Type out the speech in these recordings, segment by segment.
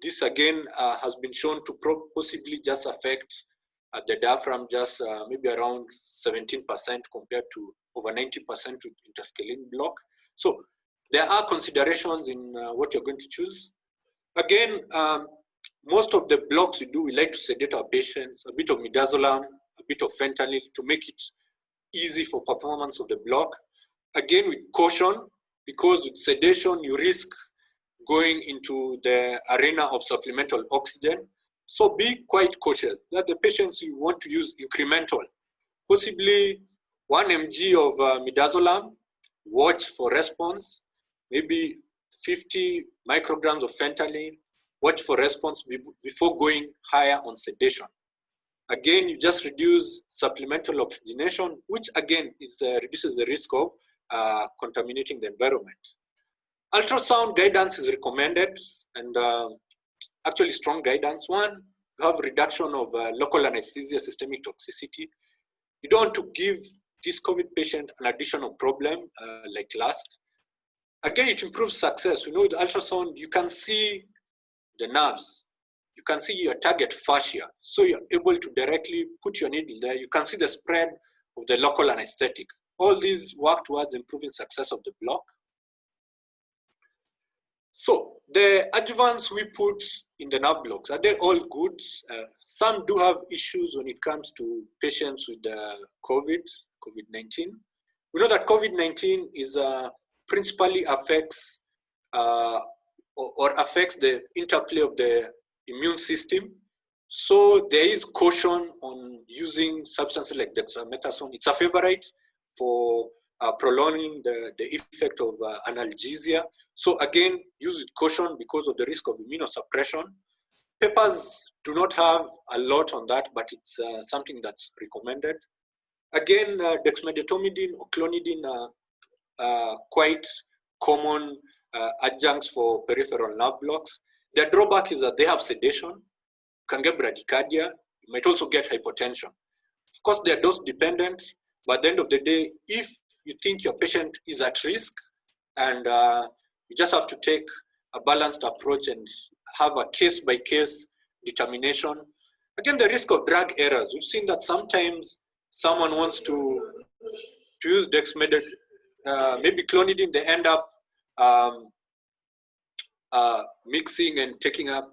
This again has been shown to possibly just affect the diaphragm just maybe around 17% compared to over 90% with interscalene block. So there are considerations in what you're going to choose. Again, most of the blocks we do, we like to sedate our patients, a bit of midazolam, a bit of fentanyl to make it easy for performance of the block. Again, with caution, because with sedation, you risk going into the arena of supplemental oxygen. So be quite cautious that the patients you want to use incremental, possibly 1 mg of midazolam, watch for response, maybe 50 micrograms of fentanyl, watch for response before going higher on sedation. Again, you just reduce supplemental oxygenation, which again is, reduces the risk of contaminating the environment. Ultrasound guidance is recommended, and actually strong guidance. One, you have reduction of local anesthesia, systemic toxicity. You don't want to give this COVID patient an additional problem like last. Again, it improves success. We know with ultrasound, you can see the nerves. You can see your target fascia. So you're able to directly put your needle there. You can see the spread of the local anesthetic. All these work towards improving success of the block. So the adjuvants we put in the nerve blocks, are they all good? Some do have issues when it comes to patients with COVID-19. We know that COVID-19 is principally affects or affects the interplay of the immune system. So there is caution on using substances like dexamethasone. It's a favorite for prolonging the effect of analgesia. So again, use with caution because of the risk of immunosuppression. Papers do not have a lot on that, but it's something that's recommended. Again, dexmedetomidine or clonidine are quite common adjuncts for peripheral nerve blocks. Their drawback is that they have sedation, you can get bradycardia, you might also get hypotension. Of course, they're dose dependent, but at the end of the day, if you think your patient is at risk, and you just have to take a balanced approach and have a case-by-case determination. Again, the risk of drug errors. We've seen that sometimes someone wants to use dexmedetomidine, maybe clonidine, they end up mixing and taking up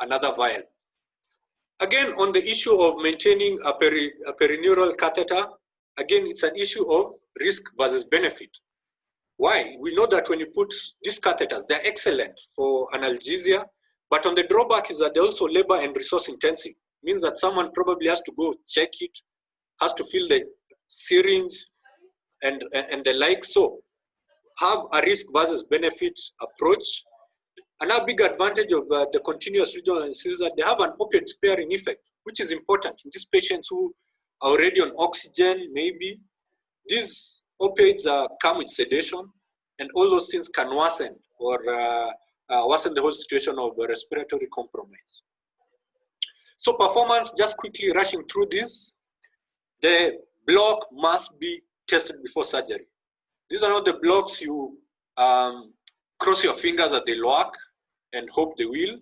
another vial. Again, on the issue of maintaining a perineural catheter, again, it's an issue of risk versus benefit. Why? We know that when you put these catheters, they're excellent for analgesia, but on the drawback is that they're also labor and resource intensive. Means that someone probably has to go check it, has to fill the syringe and the like. So have a risk versus benefit approach. Another big advantage of the continuous regional anesthesia is that they have an opioid sparing effect, which is important in these patients who are already on oxygen, maybe. These opioids come with sedation, and all those things can worsen or worsen the whole situation of respiratory compromise. So performance, just quickly rushing through this, the block must be tested before surgery. These are not the blocks you cross your fingers that they'll work and hope they will.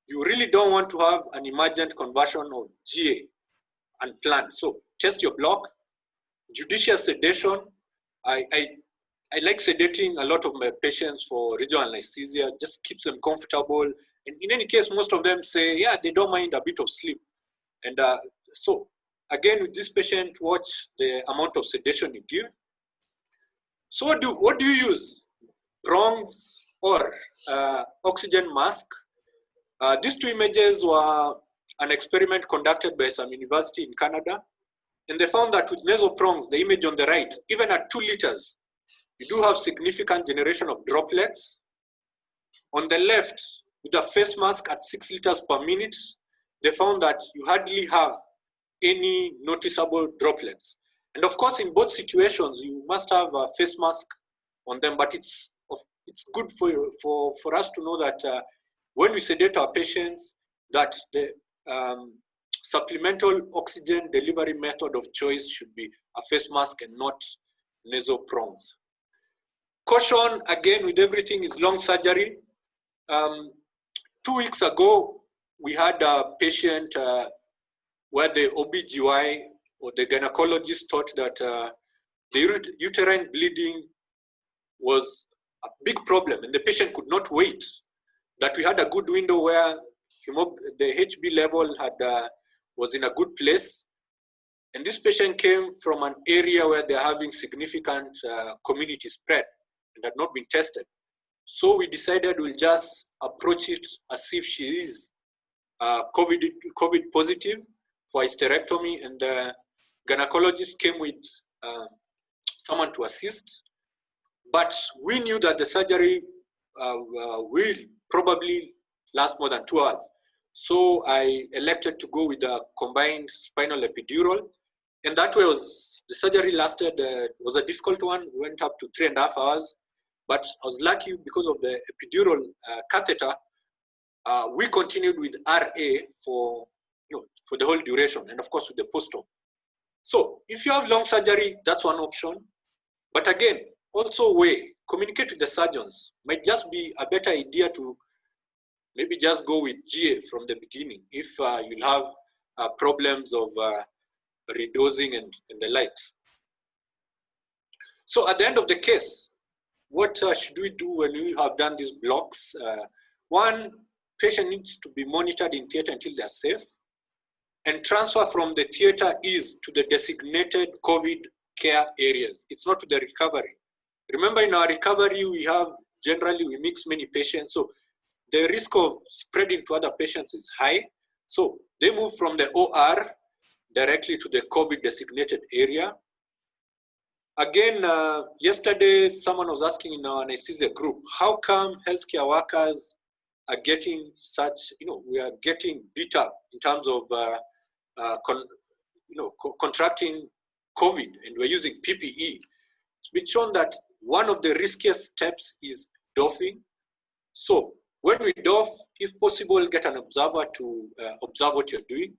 You really don't want to have an emergent conversion of GA unplanned. So test your block. Judicious sedation. I like sedating a lot of my patients for regional anesthesia, just keeps them comfortable. And in any case, most of them say, yeah, they don't mind a bit of sleep. And so again, with this patient, watch the amount of sedation you give. So what do you use? Prongs or oxygen mask? These two images were an experiment conducted by some university in Canada. And they found that with nasal prongs, the image on the right, even at 2 liters, you do have significant generation of droplets. On the left, with a face mask at 6 liters per minute, they found that you hardly have any noticeable droplets. And of course, in both situations, you must have a face mask on them, but it's good for us to know that when we sedate our patients, that the supplemental oxygen delivery method of choice should be a face mask and not nasal prongs. Caution, again, with everything is long surgery. 2 weeks ago, we had a patient where the OBGY or the gynecologist thought that the uterine bleeding was a big problem and the patient could not wait. That we had a good window where the HB level had was in a good place. And this patient came from an area where they're having significant community spread and had not been tested. So we decided we'll just approach it as if she is COVID positive for hysterectomy, and the gynecologist came with someone to assist. But we knew that the surgery will probably last more than 2 hours. So I elected to go with a combined spinal epidural. And that was, the surgery lasted, was a difficult one, went up to 3.5 hours. But I was lucky because of the epidural catheter, we continued with RA for the whole duration, and of course with the post-op. So if you have long surgery, that's one option. But again, also communicate with the surgeons. Might just be a better idea to maybe just go with GA from the beginning if you'll have problems of redosing and the likes. So at the end of the case, what should we do when we have done these blocks? One, patient needs to be monitored in theater until they're safe, and transfer from the theater is to the designated COVID care areas. It's not to the recovery. Remember, in our recovery, we mix many patients, so the risk of spreading to other patients is high. So they move from the OR directly to the COVID designated area. Again, yesterday, someone was asking in our anesthesia group, how come healthcare workers are getting such, we are getting beat up in terms of, contracting COVID, and we're using PPE. It's been shown that one of the riskiest steps is doffing. So when we doff, if possible, get an observer to observe what you're doing.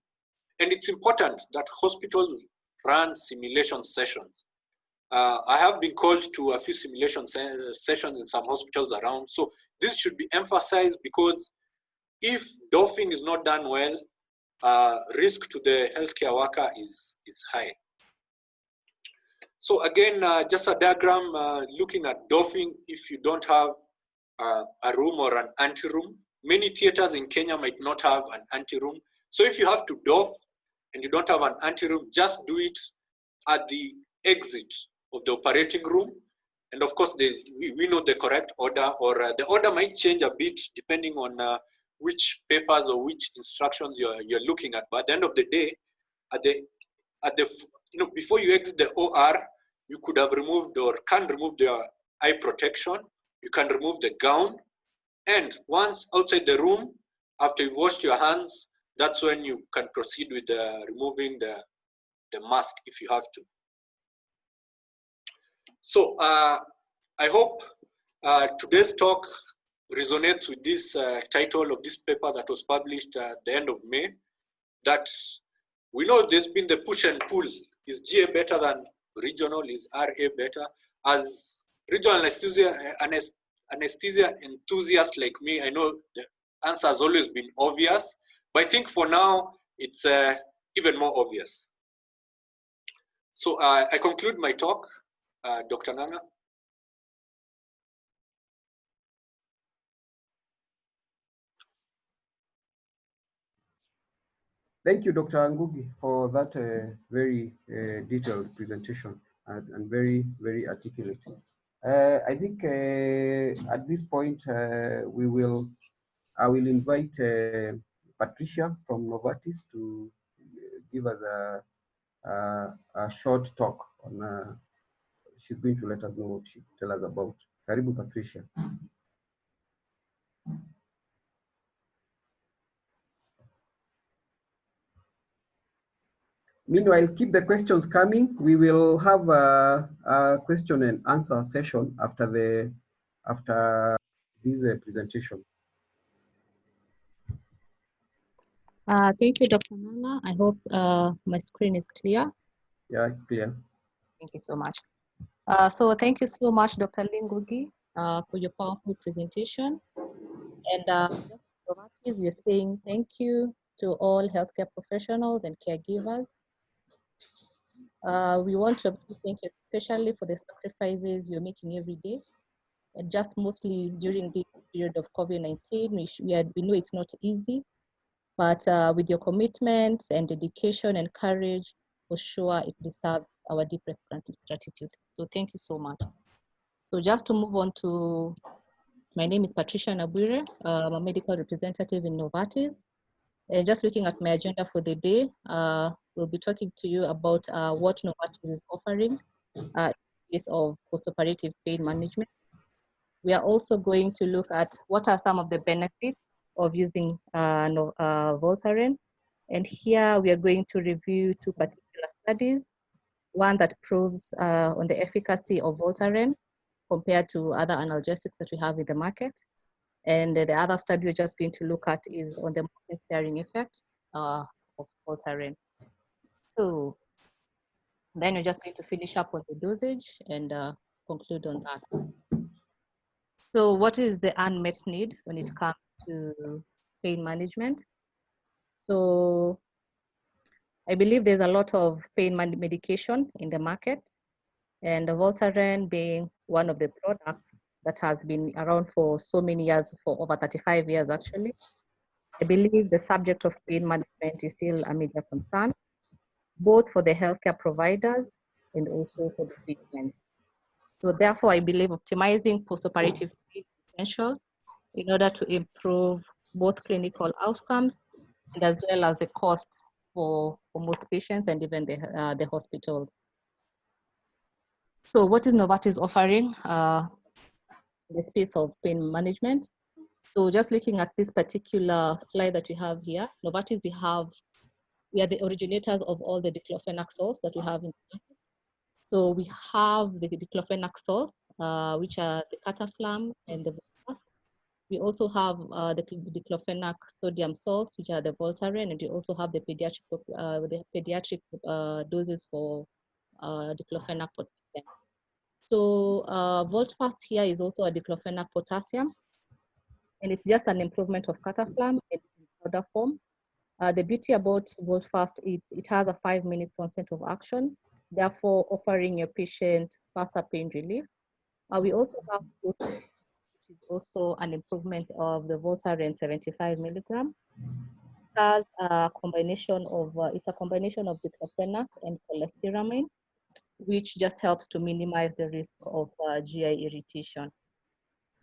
And it's important that hospitals run simulation sessions. I have been called to a few simulation sessions in some hospitals around. So this should be emphasized, because if doffing is not done well, risk to the healthcare worker is high. So again, just a diagram looking at doffing if you don't have a room or an anteroom. Many theaters in Kenya might not have an anteroom. So if you have to doff and you don't have an anteroom, just do it at the exit of the operating room. And of course, we know the correct order, or the order might change a bit depending on which papers or which instructions you're looking at. But at the end of the day, before you exit the OR, you could have removed or can remove the eye protection. You can remove the gown. And once outside the room, after you've washed your hands, that's when you can proceed with removing the mask if you have to. So I hope today's talk resonates with this title of this paper that was published at the end of May, that we know there's been the push and pull. Is GA better than regional? Is RA better? As regional anesthesia enthusiasts like me, I know the answer has always been obvious, but I think for now, it's even more obvious. So I conclude my talk. Dr. Nanga. Thank you, Dr. Ngugi, for that very detailed presentation and very, very articulate. I think at this point, I will invite Patricia from Novartis to give us a short talk on, she's going to let us know what she tell us about. Karibu, Patricia. Meanwhile, keep the questions coming. We will have a question and answer session after this presentation. Thank you, Dr. Nana. I hope my screen is clear. Yeah, it's clear. Thank you so much. So thank you so much, Dr. Ngugi, for your powerful presentation. And is we're saying thank you to all healthcare professionals and caregivers. We want to thank you especially for the sacrifices you're making every day, and just mostly during this period of COVID-19. We know it's not easy, but with your commitment and dedication and courage, for sure it deserves our deepest gratitude. So thank you so much. So just to move on to, my name is Patricia Nabwire. I'm a medical representative in Novartis. And just looking at my agenda for the day, we'll be talking to you about what Novartis is offering in case of postoperative pain management. We are also going to look at what are some of the benefits of using Voltaren. And here we are going to review two particular studies, one that proves on the efficacy of Voltaren compared to other analgesics that we have in the market. And the other study we're just going to look at is on the market-sparing effect of Voltaren. So then we're just going to finish up on the dosage and conclude on that. So what is the unmet need when it comes to pain management? So I believe there's a lot of pain medication in the market, and Voltaren being one of the products that has been around for so many years, for over 35 years actually. I believe the subject of pain management is still a major concern, both for the healthcare providers and also for the patients. So therefore, I believe optimizing postoperative pain is essential in order to improve both clinical outcomes and as well as the cost for most patients and even the hospitals. So what is Novartis offering in the space of pain management? So just looking at this particular slide that we have here, Novartis, we are the originators of all the diclofenac salts that we have in the market. So we have the diclofenac salts, which are the Cataflam and the Voltaren. We also have the diclofenac sodium salts, which are the Voltaren, and we also have the pediatric doses for diclofenac potassium. So Voltfast here is also a diclofenac potassium, and it's just an improvement of Cataflam in powder form. The beauty about Voltfast is it has a 5 minutes onset of action, therefore offering your patient faster pain relief. We also have, which is also an improvement of the Voltaren 75 milligram. It has a combination of, it's a combination of diclofenac and cholestyramine, which just helps to minimize the risk of GI irritation.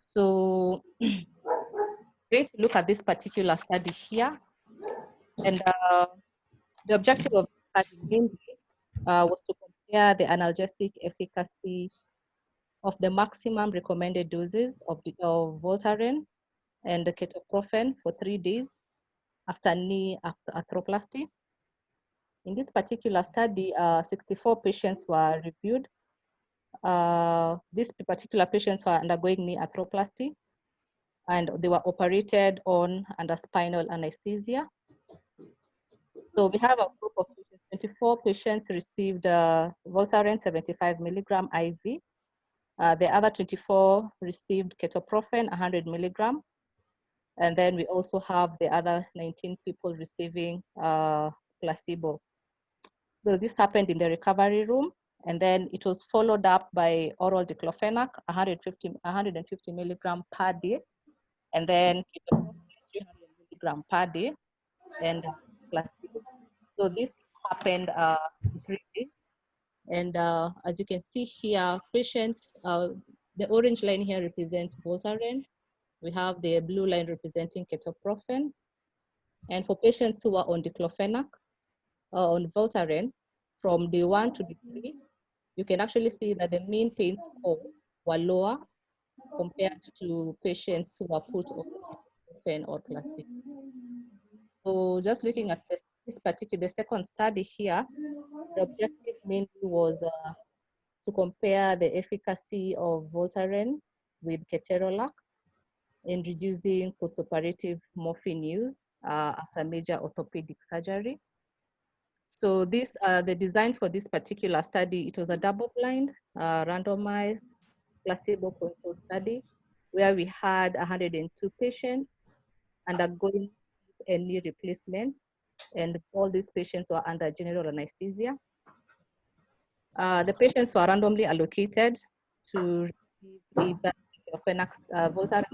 So going to look at this particular study here. And the objective of the study mainly was to compare the analgesic efficacy of the maximum recommended doses of Voltaren and the ketoprofen for 3 days after knee arthroplasty. In this particular study, 64 patients were reviewed. These particular patients were undergoing knee arthroplasty, and they were operated on under spinal anesthesia. So we have a group of patients, 24 patients received Voltaren 75 milligram IV. The other 24 received ketoprofen 100 milligram. And then we also have the other 19 people receiving placebo. So this happened in the recovery room, and then it was followed up by oral diclofenac 150 milligram per day, and then ketoprofen 300 milligram per day, and placebo. So this happened in 3 days. And as you can see here, patients, the orange line here represents Voltaren. We have the blue line representing ketoprofen. And for patients who are on diclofenac, on Voltaren, from day 1 to day 3, you can actually see that the mean pain score were lower compared to patients who were put on ketoprofen or placebo. So just looking at this particular, the second study here, the objective mainly was to compare the efficacy of Voltaren with ketorolac in reducing postoperative morphine use after major orthopedic surgery. So this, the design for this particular study, it was a double-blind, randomized, placebo-controlled study where we had 102 patients undergoing a knee replacement, and all these patients were under general anesthesia. The patients were randomly allocated to receive either Voltaren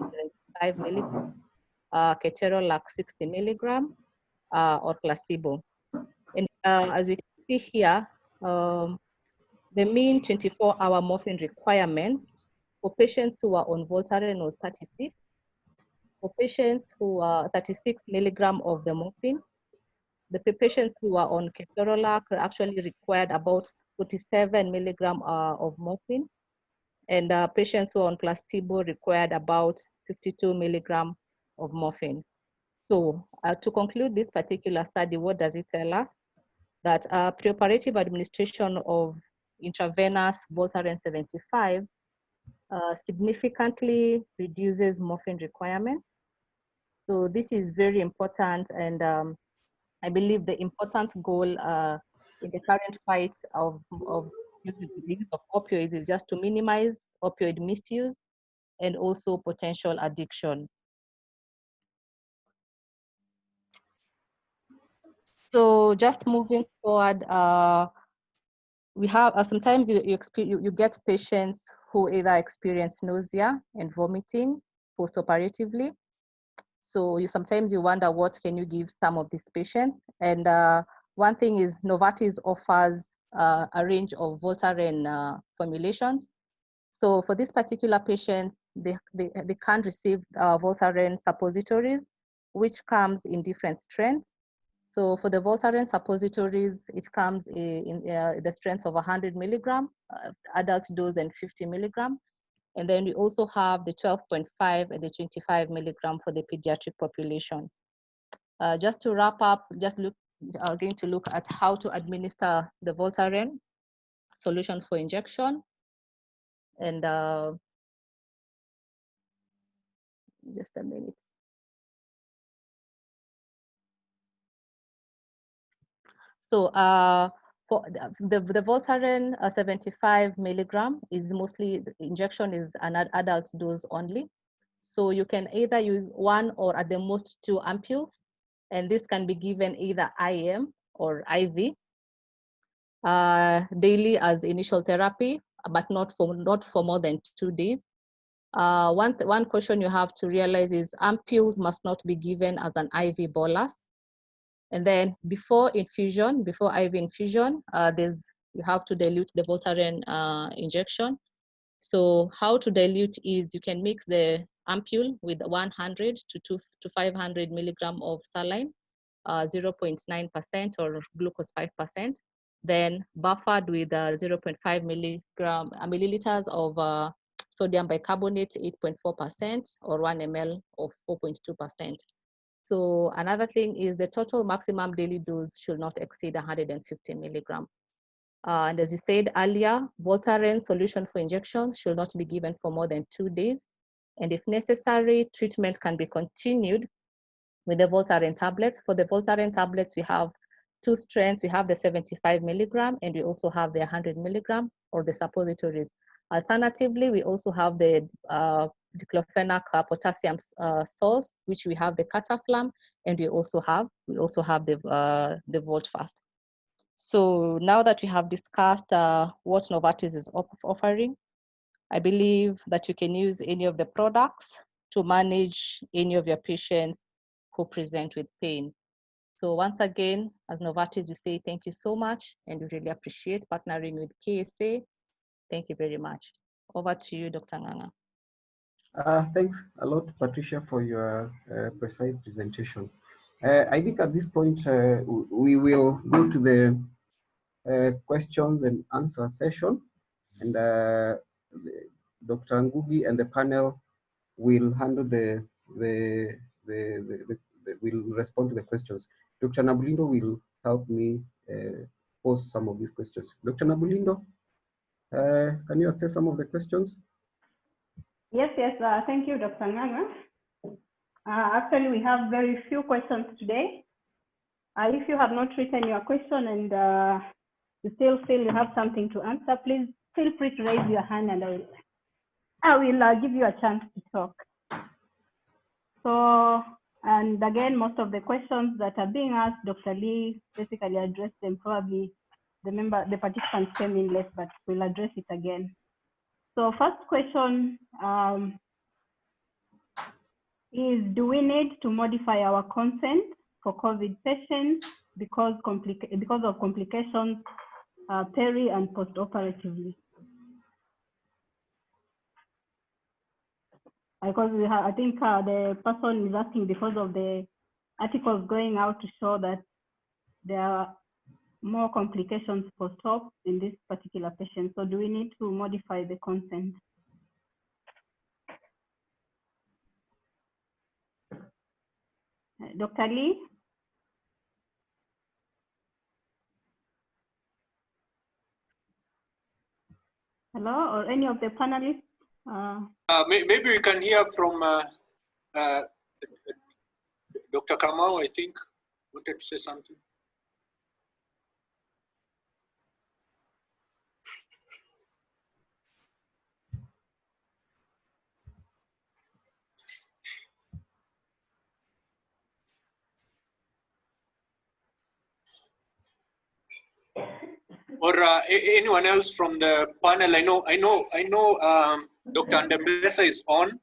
5 milligram, ketorolac 60 milligram, or placebo. And as you can see here, the mean 24-hour morphine requirement for patients who are on Voltaren was 36. For patients who are 36 milligram of the morphine, the patients who are on ketorolac actually required about 47 milligram of morphine, and patients who are on placebo required about 52 milligram of morphine. So to conclude this particular study, what does it tell us? That preoperative administration of intravenous Voltaren 75 significantly reduces morphine requirements. So this is very important, and I believe the important goal in the current fight of the use of opioids is just to minimize opioid misuse and also potential addiction. So just moving forward, we have sometimes you get patients who either experience nausea and vomiting post-operatively. So sometimes you wonder, what can you give some of these patients? And one thing is Novartis offers a range of Voltaren formulations. So for this particular patient, they can receive Voltaren suppositories, which comes in different strengths. So for the Voltaren suppositories, it comes in the strength of 100 milligram, adult dose, and 50 milligram. And then we also have the 12.5 and the 25 milligram for the pediatric population. Just to wrap up, going to look at how to administer the Voltaren solution for injection. And just a minute. So for the Voltaren 75 milligram is mostly, the injection is an adult dose only. So you can either use one or at the most 2 ampoules, and this can be given either IM or IV daily as initial therapy, but not for more than 2 days. One caution you have to realize is ampoules must not be given as an IV bolus. And then before infusion, before IV infusion, you have to dilute the Voltaren injection. So how to dilute is you can mix the ampoule with 100 to 500 milligram of saline, 0.9% or glucose 5%, then buffered with 0.5 milliliters of sodium bicarbonate 8.4% or 1 ml of 4.2%. So another thing is the total maximum daily dose should not exceed 150 milligram. And as you said earlier, Voltaren solution for injections should not be given for more than 2 days. And if necessary, treatment can be continued with the Voltaren tablets. For the Voltaren tablets, we have 2 strengths. We have the 75 milligram, and we also have the 100 milligram or the suppositories. Alternatively, we also have the diclofenac potassium salts, which we have the Cataflam, and we also have the Voltfast. So now that we have discussed what Novartis is offering, I believe that you can use any of the products to manage any of your patients who present with pain. So once again, as Novartis, we say thank you so much, and we really appreciate partnering with KSA. Thank you very much. Over to you, Dr. Nganga. Thanks a lot, Patricia, for your precise presentation. I think at this point, we will go to the questions and answer session, and Dr. Ngugi and the panel will handle will respond to the questions. Dr. Nabulindo will help me pose some of these questions. Dr. Nabulindo, can you access some of the questions? Yes, thank you, Dr. Nganga. Actually, we have very few questions today. If you have not written your question and you still feel you have something to answer, please feel free to raise your hand, and I will give you a chance to talk. So And again, most of the questions that are being asked, Dr. Lee basically addressed them. Probably the participants came in late, but we'll address it again. So first question is, do we need to modify our consent for COVID patients because of complications peri and post-operatively? Because I think the person is asking because of the articles going out to show that there are more complications post-op in this particular patient. So do we need to modify the consent? Dr. Lee? Hello, or any of the panelists? Maybe we can hear from Dr. Kamau, I think, wanted to say something. Or anyone else from the panel? I know. Dr. Ndembesa is on,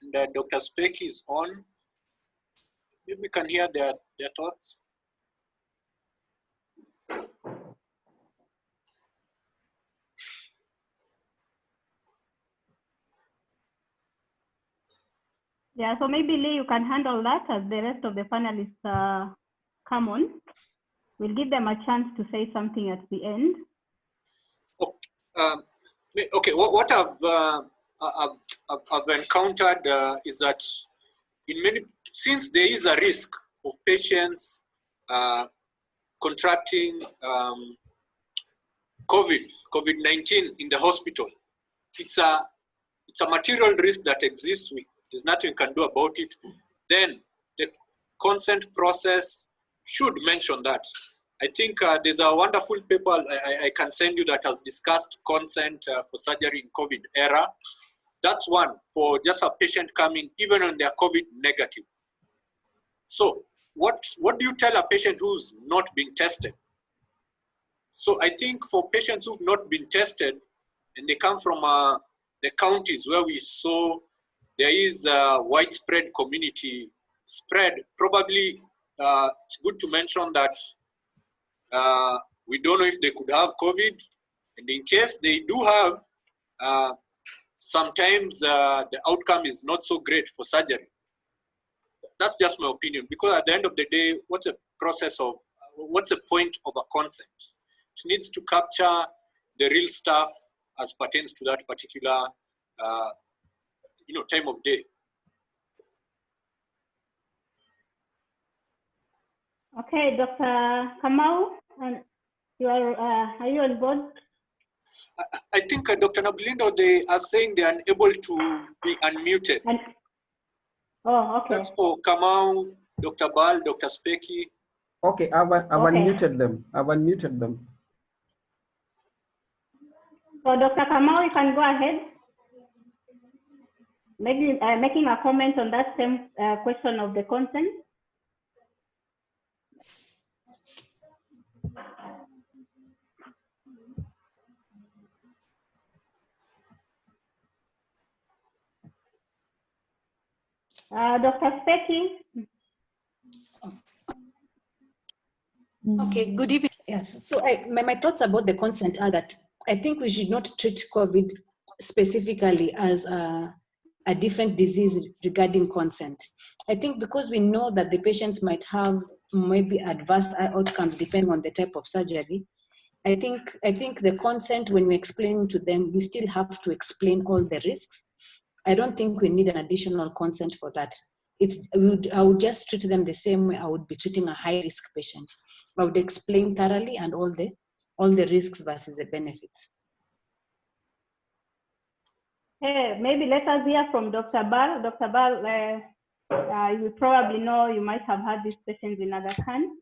and Dr. Speck is on. Maybe we can hear their thoughts. Yeah, so maybe Lee, you can handle that as the rest of the panelists come on. We'll give them a chance to say something at the end. Okay, what I've encountered is that since there is a risk of patients contracting COVID-19 in the hospital, it's a material risk that exists. There's nothing you can do about it. Then the consent process should mention that. I think there's a wonderful paper I can send you that has discussed consent for surgery in COVID era. That's one for just a patient coming even when they're COVID negative. So what do you tell a patient who's not been tested? So I think for patients who've not been tested and they come from the counties where we saw there is a widespread community spread, probably it's good to mention that we don't know if they could have COVID, and in case they do have, sometimes the outcome is not so great for surgery. That's just my opinion, because at the end of the day, what's the point of a consent? It needs to capture the real stuff as pertains to that particular time of day. Okay, Dr. Kamau, are you on board? I think Dr. Nabilindo, they are saying they are unable to be unmuted. Oh, okay. That's for Kamau, Dr. Bal, Dr. Specky. Okay, I've unmuted them. I've unmuted them. So Dr. Kamau, you can go ahead. Maybe making a comment on that same question of the consent. Dr. Specky. Okay, good evening. Yes, so my thoughts about the consent are that I think we should not treat COVID specifically as a different disease regarding consent. I think because we know that the patients might have maybe adverse outcomes depending on the type of surgery, I think the consent, when we explain to them, we still have to explain all the risks. I don't think we need an additional consent for that. I would just treat them the same way I would be treating a high-risk patient. I would explain thoroughly and all the risks versus the benefits. Hey, maybe let us hear from Dr. Bal. Dr. Bal, you probably know you might have had these patients in Aga Khan.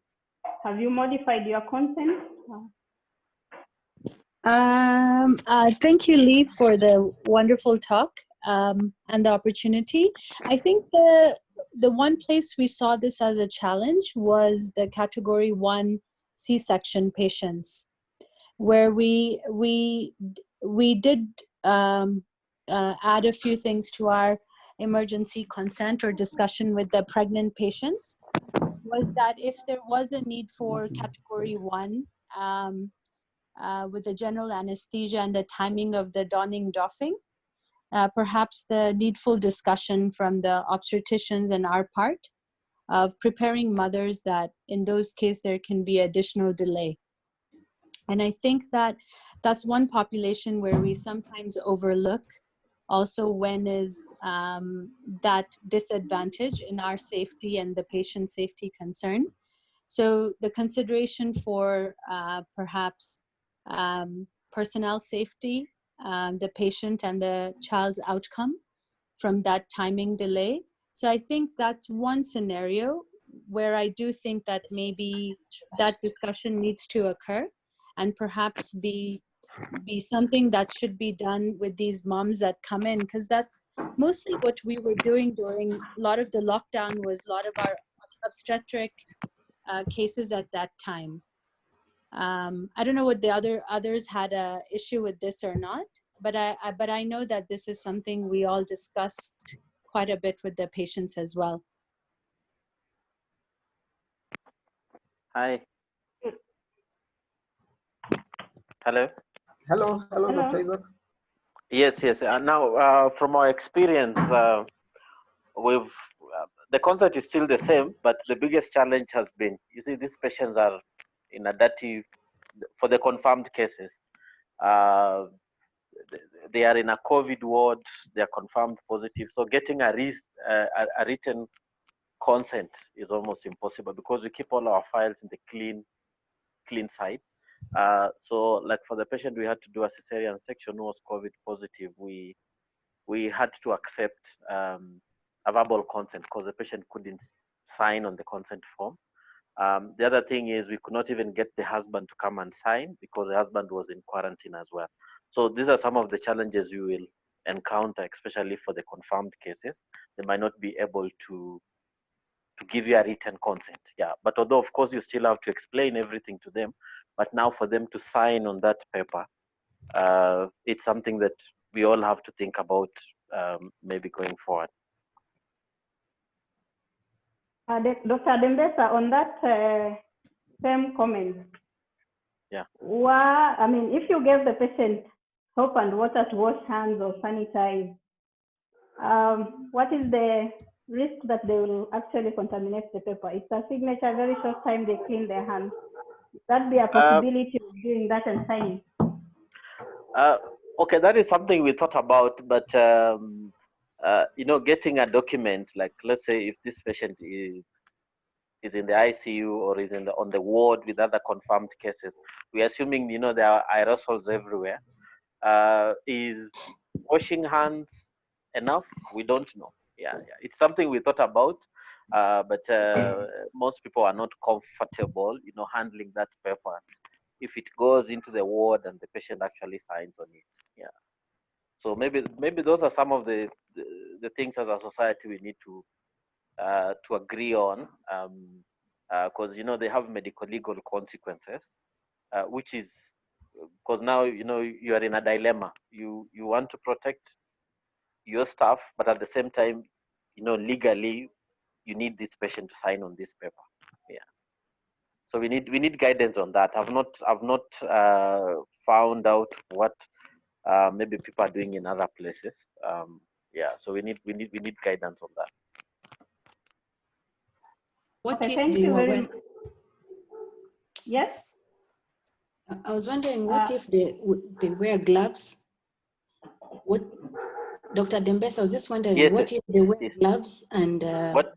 Have you modified your consent? Thank you, Lee, for the wonderful talk and the opportunity. I think the one place we saw this as a challenge was the category 1 C-section patients, where we did add a few things to our emergency consent or discussion with the pregnant patients. Was that if there was a need for category 1 with the general anesthesia and the timing of the donning doffing, perhaps the needful discussion from the obstetricians and our part of preparing mothers that in those cases there can be additional delay. And I think that that's one population where we sometimes overlook also when is that disadvantage in our safety and the patient safety concern. So the consideration for perhaps personnel safety, the patient and the child's outcome from that timing delay. So I think that's one scenario where I do think that maybe that discussion needs to occur and perhaps be something that should be done with these moms that come in, because that's mostly what we were doing during a lot of the lockdown, was a lot of our obstetric cases at that time. I don't know what the others had a issue with this or not, but I know that this is something we all discussed quite a bit with the patients as well. Hi. Hello. Hello, Dr. Isaac. Yes. Now, from our experience, the concept is still the same, but the biggest challenge has been, you see, these patients are in a dirty, for the confirmed cases. They are in a COVID ward, they are confirmed positive. So getting a written consent is almost impossible because we keep all our files in the clean side. So like for the patient we had to do a cesarean section who was COVID positive, we had to accept a verbal consent because the patient couldn't sign on the consent form. The other thing is we could not even get the husband to come and sign because the husband was in quarantine as well. So these are some of the challenges you will encounter, especially for the confirmed cases. They might not be able to give you a written consent. Yeah, but although of course you still have to explain everything to them, but now for them to sign on that paper, it's something that we all have to think about maybe going forward. Dr. Dembesa, on that same comment. Yeah. I mean, if you gave the patient soap and water to wash hands or sanitize, what is the risk that they will actually contaminate the paper? It's a signature, very short time they clean their hands. Would that be a possibility of doing that and signing? Okay, that is something we thought about, but getting a document, like let's say if this patient is in the ICU or is on the ward with other confirmed cases, we're assuming there are aerosols everywhere. Is washing hands enough? We don't know. Yeah, it's something we thought about, but most people are not comfortable, handling that paper if it goes into the ward and the patient actually signs on it. Yeah. So maybe those are some of the things as a society we need to agree on, because they have medical legal consequences, which is because now you are in a dilemma. You want to protect your staff, but at the same time, legally you need this patient to sign on this paper. Yeah. So we need guidance on that. I've not found out what maybe people are doing in other places. Yeah. So we need guidance on that. What Okay, if thank they you were very much. Yes? I was wondering, what if they wear gloves? What, Dr. Dembesa, I was just wondering, Yes, what if they wear gloves and what?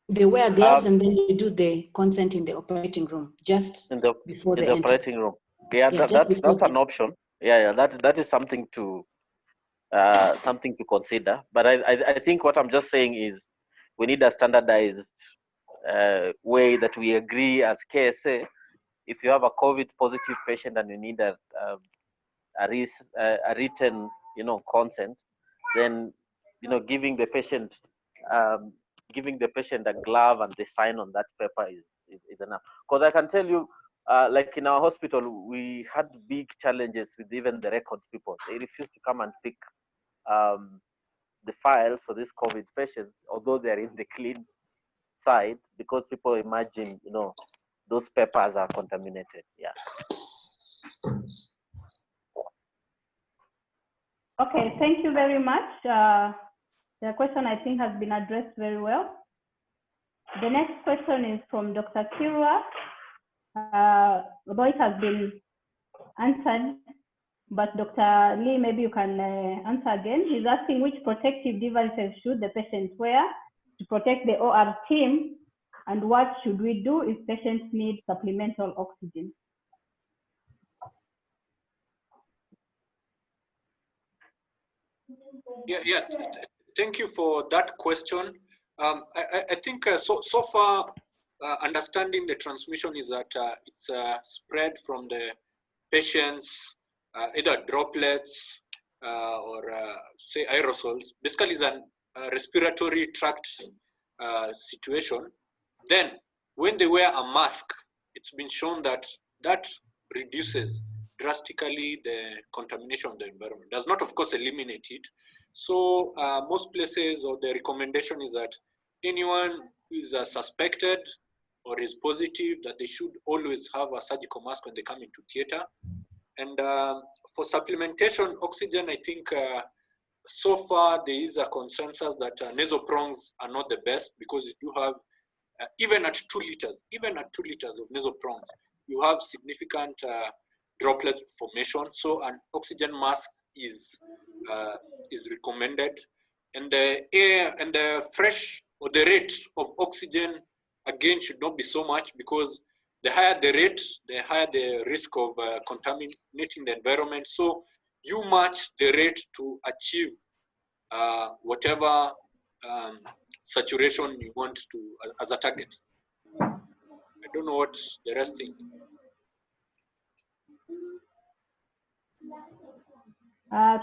They wear gloves and then they do the consent in the operating room just before they enter. Operating room. Yeah, that's an option. Yeah, that is something to consider. But I think what I'm just saying is we need a standardized way that we agree as KSA. If you have a COVID positive patient and you need a written consent, then giving the patient giving the patient a glove and they sign on that paper is enough. Because I can tell you, like in our hospital, we had big challenges with even the records people. They refused to come and pick the files for these COVID patients, although they're in the clean side, because people imagine, you know, those papers are contaminated. Yeah. Okay, thank you very much. The question, I think, has been addressed very well. The next question is from Dr. Kirwa. Although it has been answered, but Dr. Lee, maybe you can answer again. He's asking which protective devices should the patient wear to protect the OR team, and what should we do if patients need supplemental oxygen? Yeah. Thank you for that question. I think so far, understanding the transmission is that it's spread from the patients, either droplets or say aerosols. Basically, it's a respiratory tract situation. Then, when they wear a mask, it's been shown that that reduces drastically the contamination of the environment. Does not, of course, eliminate it. So most places, or the recommendation is that anyone who is suspected or is positive, that they should always have a surgical mask when they come into theater. And for supplementation oxygen, I think so far there is a consensus that nasal prongs are not the best, because you do have, even at 2 liters of nasal prongs, you have significant droplet formation. So an oxygen mask is recommended, and the air and the fresh, or the rate of oxygen again should not be so much, because the higher the rate, the higher the risk of contaminating the environment. So you match the rate to achieve whatever saturation you want to as a target. I don't know what the rest think.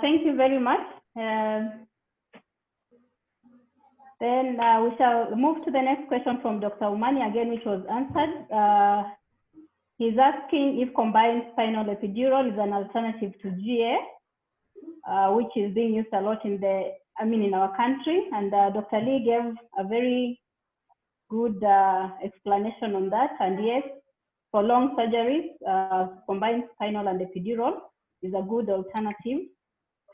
Thank you very much. Then we shall move to the next question from Dr. Umani again, which was answered. He's asking if combined spinal epidural is an alternative to GA, which is being used a lot in our country. And Dr. Lee gave a very good explanation on that. And yes, for long surgeries, combined spinal and epidural is a good alternative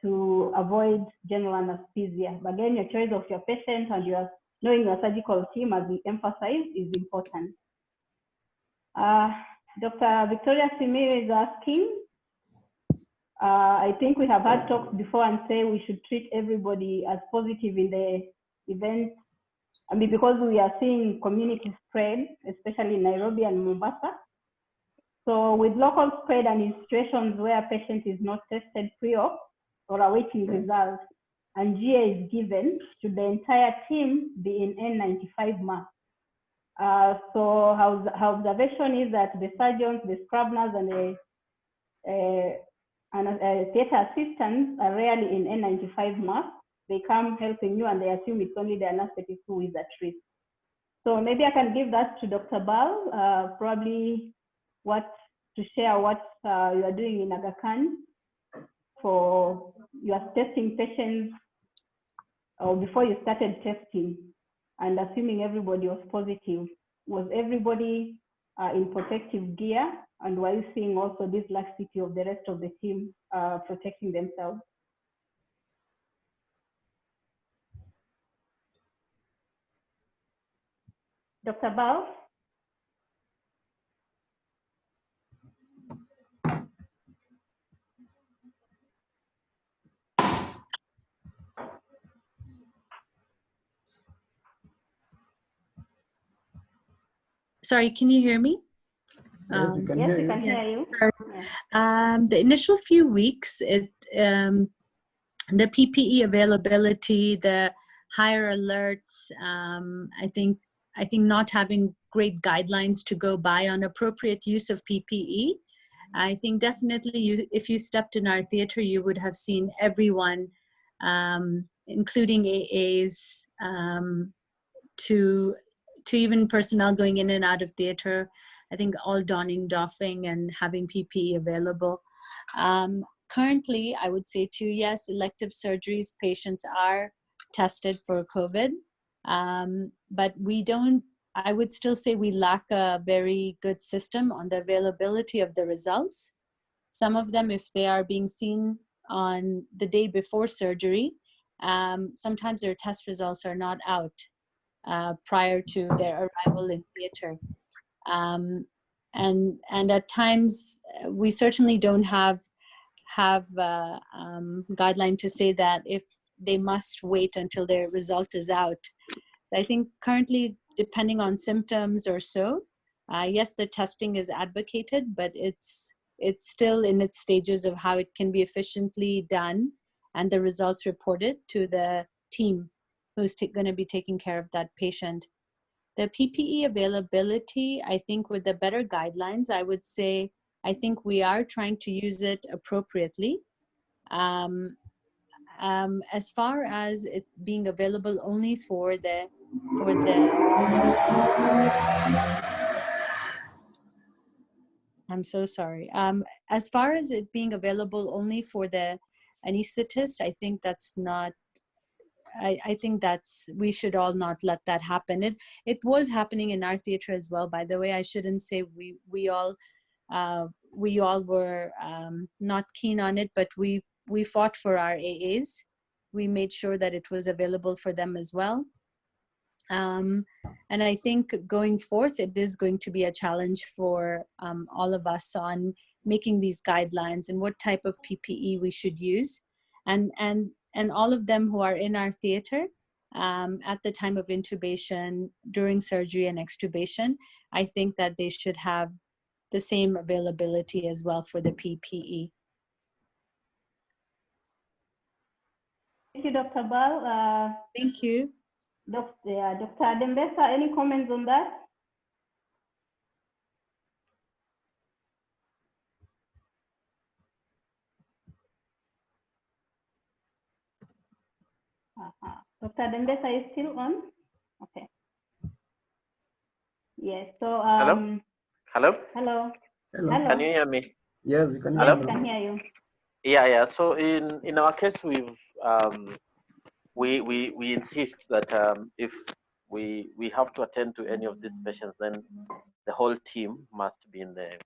to avoid general anesthesia. But again, your choice of your patient and knowing your surgical team, as we emphasize, is important. Dr. Victoria Simi is asking, I think we have had talks before and say we should treat everybody as positive in the event. I mean, because we are seeing community spread, especially in Nairobi and Mombasa. So with local spread and in situations where a patient is not tested pre-op or awaiting results, and GA is given, should the entire team be in N95 mask? So our observation is that the surgeons, the scrub nurse, and the theater assistants are rarely in N95 mask. They come helping you and they assume it's only the anesthetist who is at risk. So maybe I can give that to Dr. Bal, probably to share what you are doing in Aga Khan for your testing patients, or before you started testing, and assuming everybody was positive. Was everybody in protective gear? And were you seeing also this laxity of the rest of the team protecting themselves? Dr. Bal? Sorry, can you hear me? Yes, we can hear you. Hear you. Sorry. The initial few weeks, the PPE availability, the higher alerts, I think not having great guidelines to go by on appropriate use of PPE. I think definitely if you stepped in our theater, you would have seen everyone including AAs, to even personnel going in and out of theater. I think all doffing and having PPE available. Currently, I would say too, yes, elective surgeries, patients are tested for COVID, but I would still say we lack a very good system on the availability of the results. Some of them, if they are being seen on the day before surgery, sometimes their test results are not out prior to their arrival in theater. And at times, we certainly don't have guideline to say that if they must wait until their result is out. I think currently, depending on symptoms or so, yes, the testing is advocated, but it's still in its stages of how it can be efficiently done and the results reported to the team who's going to be taking care of that patient. The PPE availability, I think with the better guidelines, I would say, I think we are trying to use it appropriately. As far as it being available only for the I'm so sorry. As far as it being available only for the anesthetist, I think that's not, I think that's, we should all not let that happen. It was happening in our theater as well, by the way. I shouldn't say we all were not keen on it, but we fought for our AAs. We made sure that it was available for them as well. And I think going forth, it is going to be a challenge for all of us on making these guidelines and what type of PPE we should use. And all of them who are in our theater at the time of intubation, during surgery and extubation, I think that they should have the same availability as well for the PPE. Thank you, Dr. Bal. Thank you. Dr. Dembesa, any comments on that? Dr. Dembesa is still on? Okay. Yes, so Hello? Hello. Hello. Can you hear me? Yes, we can hear Yes, you. we can hear you. Yeah. So in our case, we've we insist that if we have to attend to any of these patients, then the whole team must be in the.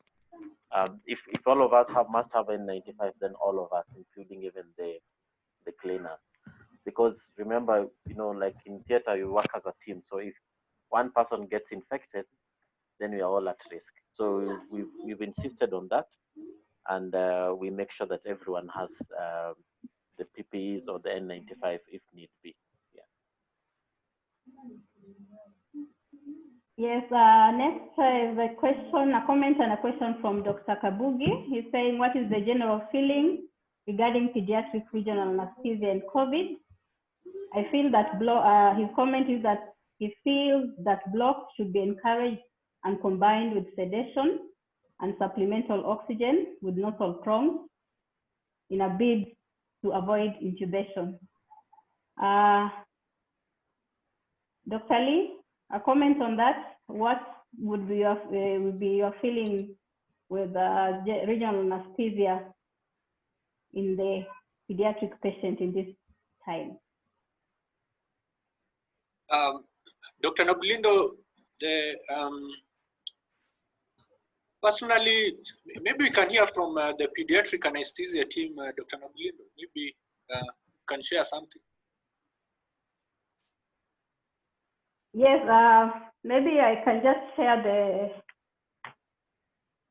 If all of us must have N95, then all of us, including even the cleaners, because remember, like in theater, you work as a team. So if one person gets infected, then we are all at risk. So we've insisted on that, and we make sure that everyone has the PPEs or the N95 if need be. Yes, next is a question, a comment and a question from Dr. Kabugi. He's saying, what is the general feeling regarding pediatric regional anesthesia and COVID? I feel that his comment is that he feels that blocks should be encouraged and combined with sedation and supplemental oxygen with nasal prongs in a bid to avoid intubation. Dr. Lee, a comment on that? What would be your feeling with regional anesthesia in the pediatric patient in this time? Dr. Noglindo, personally, maybe we can hear from the pediatric anesthesia team, Dr. Noglindo. Maybe can share something. Yes, maybe I can just share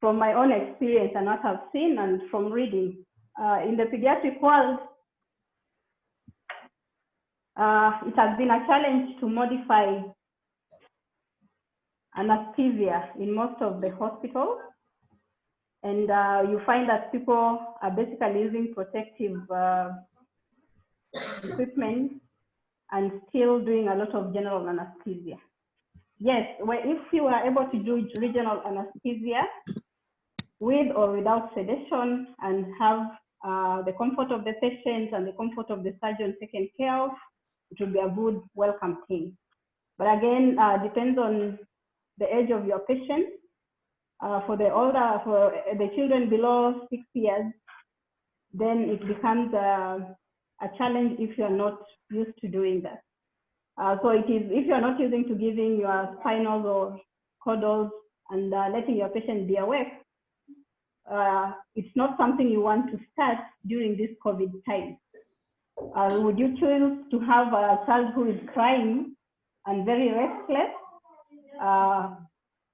from my own experience and what I've seen and from reading. In the pediatric world, it has been a challenge to modify anesthesia in most of the hospitals. And you find that people are basically using protective equipment and still doing a lot of general anesthesia. Yes, well, if you are able to do regional anesthesia with or without sedation and have the comfort of the patient and the comfort of the surgeon taken care of, it will be a good welcome thing. But again, depends on the age of your patient. For the children below 6 years, then it becomes a challenge if you're not used to doing that. So it is, if you're not using to giving your spinals or caudals and letting your patient be awake, it's not something you want to start during this COVID time. Would you choose to have a child who is crying and very restless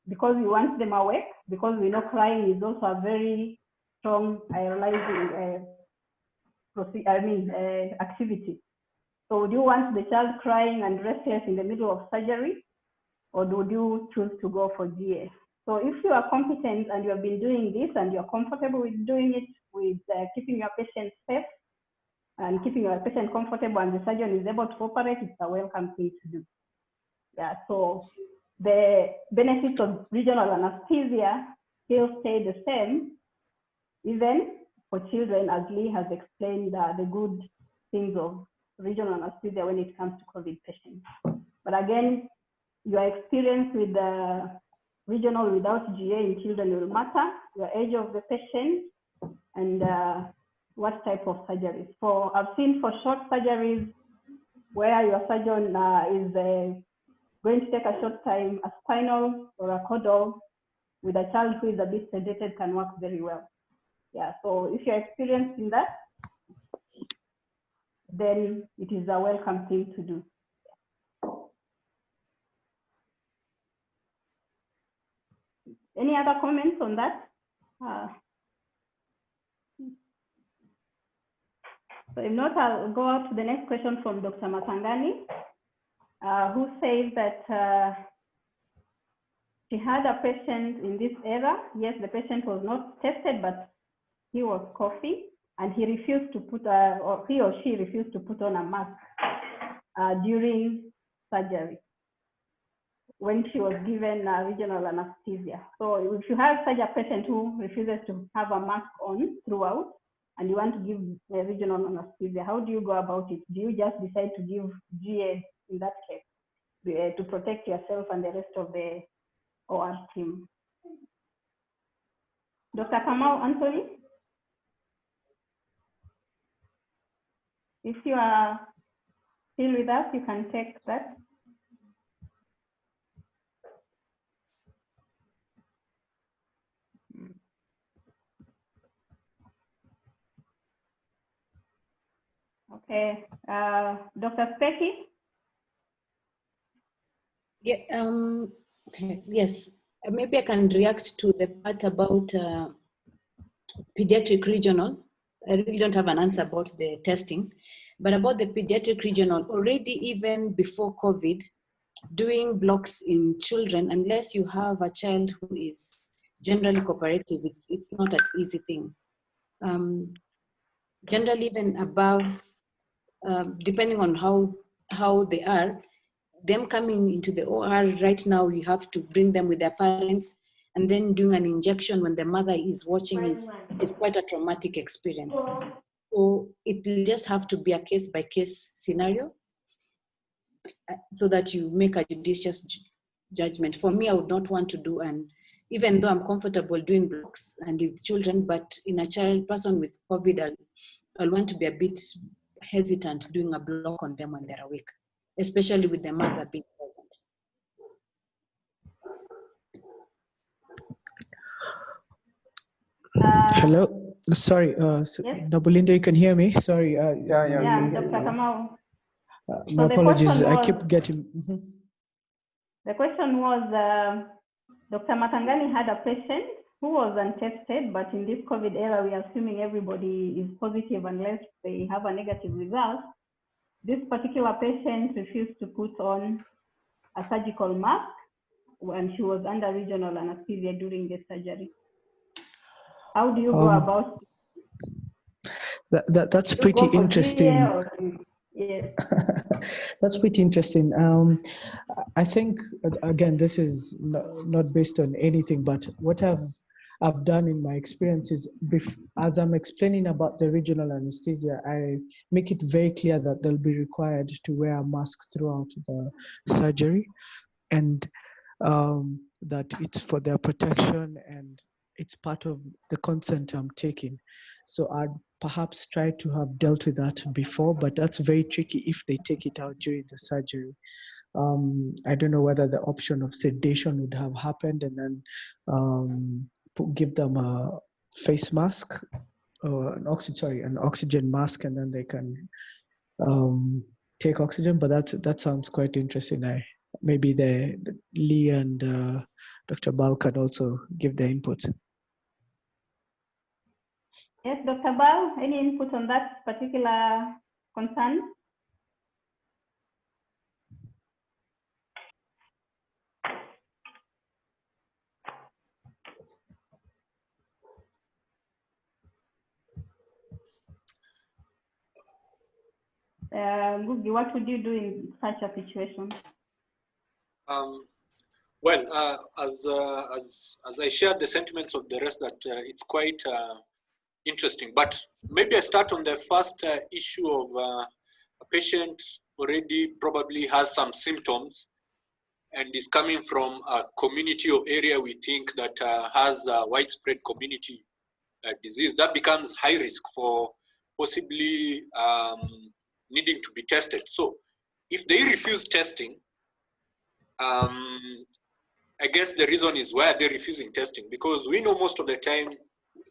because you want them awake? Because we know crying is also a very strong arousing activity. So would you want the child crying and restless in the middle of surgery, or would you choose to go for GA? So if you are competent and you have been doing this and you're comfortable with doing it, with keeping your patient safe and keeping your patient comfortable, and the surgeon is able to operate, it's a welcome thing to do. Yeah, so the benefits of regional anesthesia still stay the same, even for children, as Lee has explained the good things of regional anesthesia when it comes to COVID patients. But again, your experience with the regional without GA in children will matter, your age of the patient, and what type of surgeries. I've seen for short surgeries where your surgeon is going to take a short time, a spinal or a caudal with a child who is a bit sedated can work very well. Yeah, so if you're experienced in that, then it is a welcome thing to do. Any other comments on that? So if not, I'll go out to the next question from Dr. Matangani, who says that she had a patient in this era. Yes, the patient was not tested, but he was coughing, and he refused to put, or he or she refused to put on a mask during surgery when she was given regional anesthesia. So if you have such a patient who refuses to have a mask on throughout, and you want to give regional anesthesia, how do you go about it? Do you just decide to give GA in that case to protect yourself and the rest of the OR team? Dr. Kamau Anthony? If you are still with us, you can take that. Okay, Dr. Specky? Yeah, yes, maybe I can react to the part about pediatric regional. I really don't have an answer about the testing, but about the pediatric regional, already even before COVID, doing blocks in children, unless you have a child who is generally cooperative, it's not an easy thing. Generally, even above, depending on how they are, them coming into the OR right now, you have to bring them with their parents, and then doing an injection when the mother is watching is quite a traumatic experience. So it will just have to be a case-by-case scenario so that you make a judicious judgment. For me, I would not want to do, and even though I'm comfortable doing blocks and with children, but in a person with COVID, I'll want to be a bit hesitant doing a block on them when they're awake, especially with the mother being present. Hello, sorry, Yes? Belinda, you can hear me? Sorry. Yeah, Dr. Kamau. My apologies, I keep getting... The question was, Dr. Matangani had a patient who was untested, but in this COVID era, we are assuming everybody is positive unless they have a negative result. This particular patient refused to put on a surgical mask when she was under regional anesthesia during the surgery. How do you go about it? That's pretty interesting. Yes. That's pretty interesting. I think, again, this is not based on anything, but what I've I've done in my experiences, as I'm explaining about the regional anesthesia, I make it very clear that they'll be required to wear a mask throughout the surgery, and that it's for their protection and it's part of the consent I'm taking. So I'd perhaps try to have dealt with that before, but that's very tricky if they take it out during the surgery. I don't know whether the option of sedation would have happened and then give them a face mask or an oxygen mask, and then they can take oxygen. But that sounds quite interesting. Maybe Lee and Dr. Bal can also give their input. Yes, Dr. Bal, any input on that particular concern? Ngugi, what would you do in such a situation? Well, as I shared the sentiments of the rest, that it's quite interesting. But maybe I start on the first issue of a patient already probably has some symptoms and is coming from a community or area we think that has a widespread community disease. That becomes high risk for possibly needing to be tested. So if they refuse testing, I guess the reason is why they're refusing testing, because we know most of the time,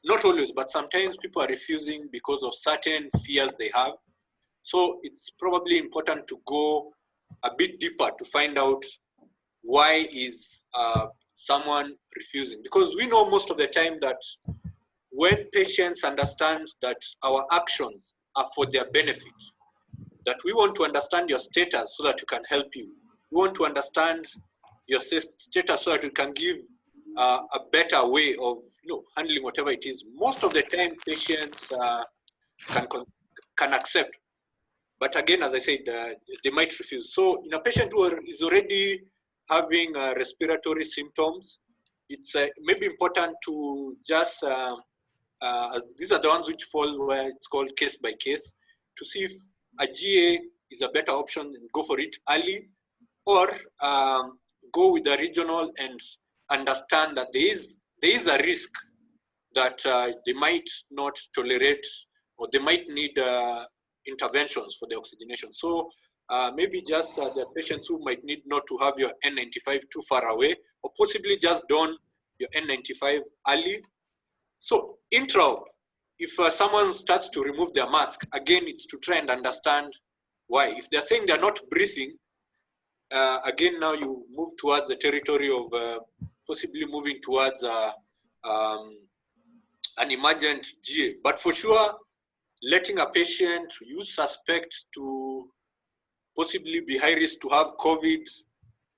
not always, but sometimes people are refusing because of certain fears they have. So it's probably important to go a bit deeper to find out why is someone refusing. Because we know most of the time that when patients understand that our actions are for their benefit, that we want to understand your status so that we can help you. We want to understand your status so that we can give a better way of handling whatever it is. Most of the time, patients can accept. But again, as I said, they might refuse. So in a patient who is already having respiratory symptoms, it's maybe important to just, these are the ones which fall where it's called case by case, to see if a GA is a better option and go for it early, or go with the regional and understand that there is a risk that they might not tolerate, or they might need interventions for the oxygenation. So maybe just the patients who might need not to have your N95 too far away, or possibly just don your N95 early. So intra-op, if someone starts to remove their mask, again, it's to try and understand why. If they're saying they're not breathing, again, now you move towards the territory of possibly moving towards an emergent GA. But for sure, letting a patient you suspect to possibly be high risk to have COVID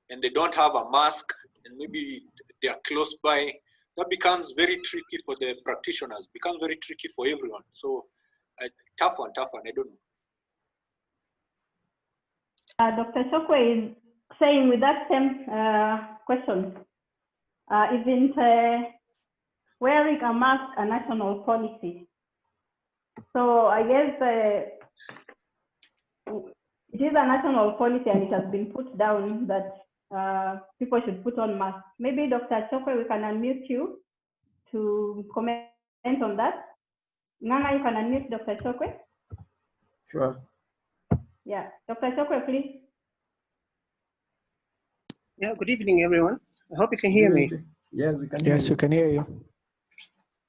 and they don't have a mask and maybe they are close by, that becomes very tricky for the practitioners, becomes very tricky for everyone. So tough one, I don't know. Dr. Chokwe is saying with that same question, isn't wearing a mask a national policy? So I guess it is a national policy and it has been put down that people should put on masks. Maybe Dr. Chokwe, we can unmute you to comment on that. Nana, you can unmute Dr. Chokwe. Sure. Yeah, Dr. Chokwe, please. Yeah, good evening, everyone. I hope you can hear me. Yes, we can. Yes, we can hear you.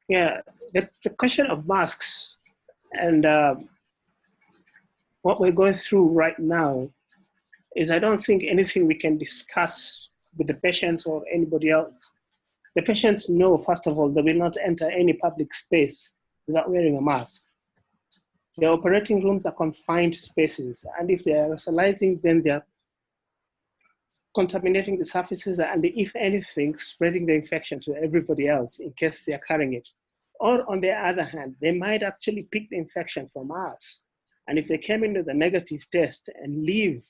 Yeah, the question of masks and what we're going through right now is, I don't think anything we can discuss with the patients or anybody else. The patients know, first of all, they will not enter any public space without wearing a mask. The operating rooms are confined spaces, and if they are aerosolizing, then they are contaminating the surfaces and, if anything, spreading the infection to everybody else in case they are carrying it. Or on the other hand, they might actually pick the infection from us. And if they came into the negative test and leave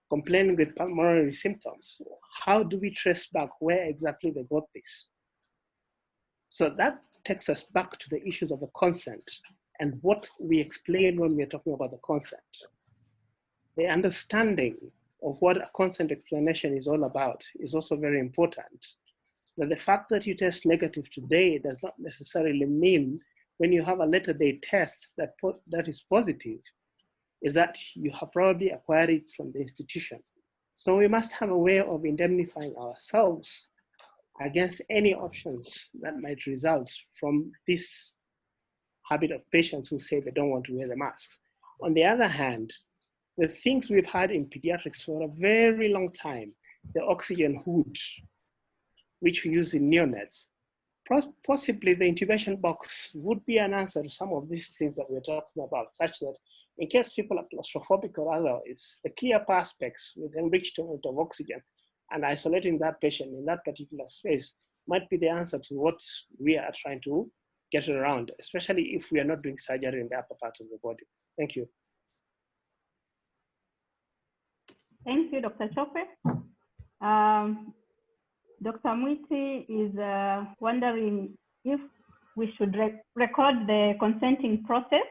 complaining with pulmonary symptoms, how do we trace back where exactly they got this? So that takes us back to the issues of the consent and what we explain when we're talking about the consent. The understanding of what a consent explanation is all about is also very important. That the fact that you test negative today does not necessarily mean when you have a later day test that is positive, is that you have probably acquired it from the institution. So we must have a way of indemnifying ourselves against any options that might result from this habit of patients who say they don't want to wear the masks. On the other hand, the things we've had in pediatrics for a very long time, the oxygen hood, which we use in neonates, possibly the intubation box would be an answer to some of these things that we're talking about, such that in case people are claustrophobic or otherwise, the clear perspex with enrichment of oxygen and isolating that patient in that particular space might be the answer to what we are trying to get around, especially if we are not doing surgery in the upper part of the body. Thank you. Thank you, Dr. Chope. Dr. Mwiti is wondering if we should record the consenting process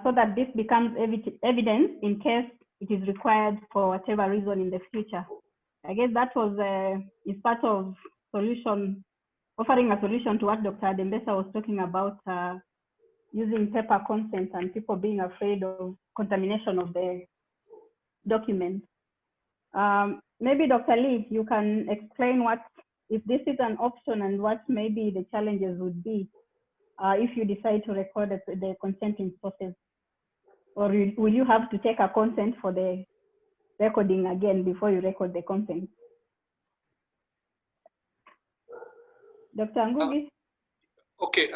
so that this becomes evidence in case it is required for whatever reason in the future. I guess that was is part of solution, offering a solution to what Dr. Adembesa was talking about, using paper consent and people being afraid of contamination of the document. Maybe Dr. Lee, you can explain what, if this is an option and what maybe the challenges would be if you decide to record the consenting process, or will you have to take a consent for the recording again before you record the consent? Dr. Ngugi? Okay,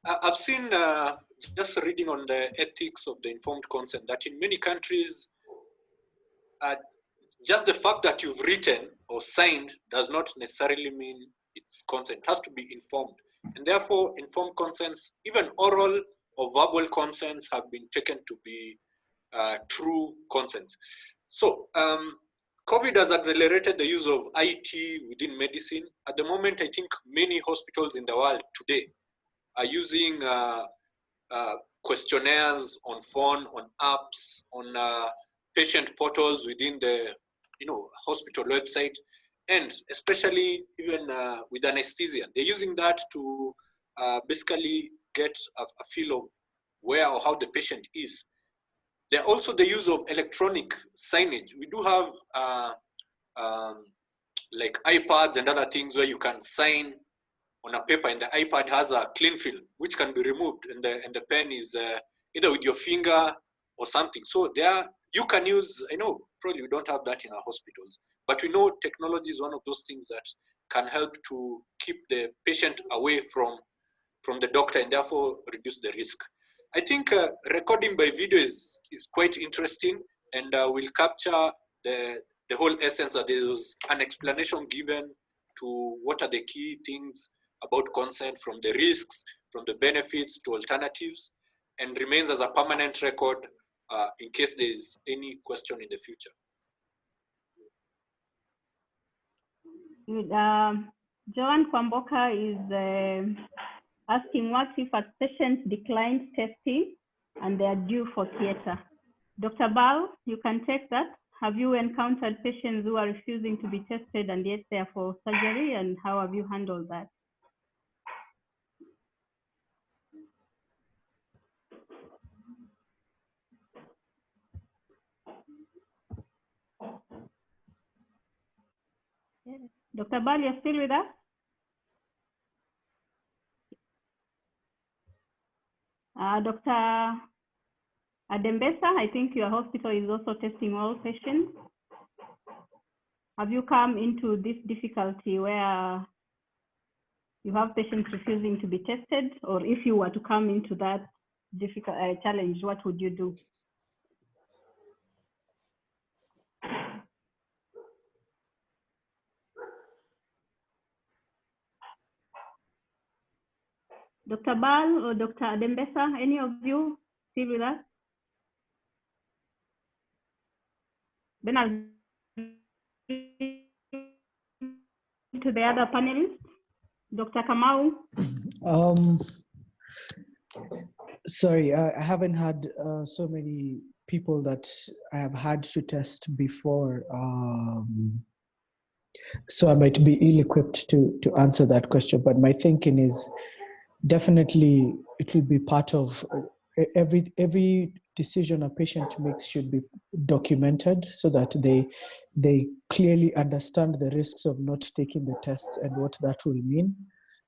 I've seen, just reading on the ethics of the informed consent, that in many countries, just the fact that you've written or signed does not necessarily mean it's consent. It has to be informed. And therefore, informed consents, even oral or verbal consents, have been taken to be true consents. So, COVID has accelerated the use of IT within medicine. At the moment, I think many hospitals in the world today are using questionnaires on phone, on apps, on patient portals within the hospital website, and especially even with anesthesia. They're using that to basically get a feel of where or how the patient is. There also the use of electronic signage. We do have like iPads and other things where you can sign on a paper, and the iPad has a clean film which can be removed, and the pen is either with your finger or something. So there you can use, I know probably we don't have that in our hospitals, but we know technology is one of those things that can help to keep the patient away from the doctor and therefore reduce the risk. I think recording by video is quite interesting, and will capture the whole essence, that there was an explanation given to what are the key things about consent, from the risks, from the benefits to alternatives, and remains as a permanent record in case there is any question in the future. Joan Kwamboka is asking, what if a patient declines testing and they are due for theater? Dr. Bal, you can take that. Have you encountered patients who are refusing to be tested and yet they are for surgery, and how have you handled that? Dr. Bal, you're still with us? Dr. Adembesa, I think your hospital is also testing all patients. Have you come into this difficulty where you have patients refusing to be tested, or if you were to come into that difficult challenge, what would you do? Dr. Bal or Dr. Adembesa, any of you still with us? Then I'll to to the other panelists. Dr. Kamau. Sorry, I haven't had so many people that I have had to test before. So I might be ill-equipped to answer that question, but my thinking is definitely it will be part of every decision a patient makes should be documented so that they clearly understand the risks of not taking the tests and what that will mean.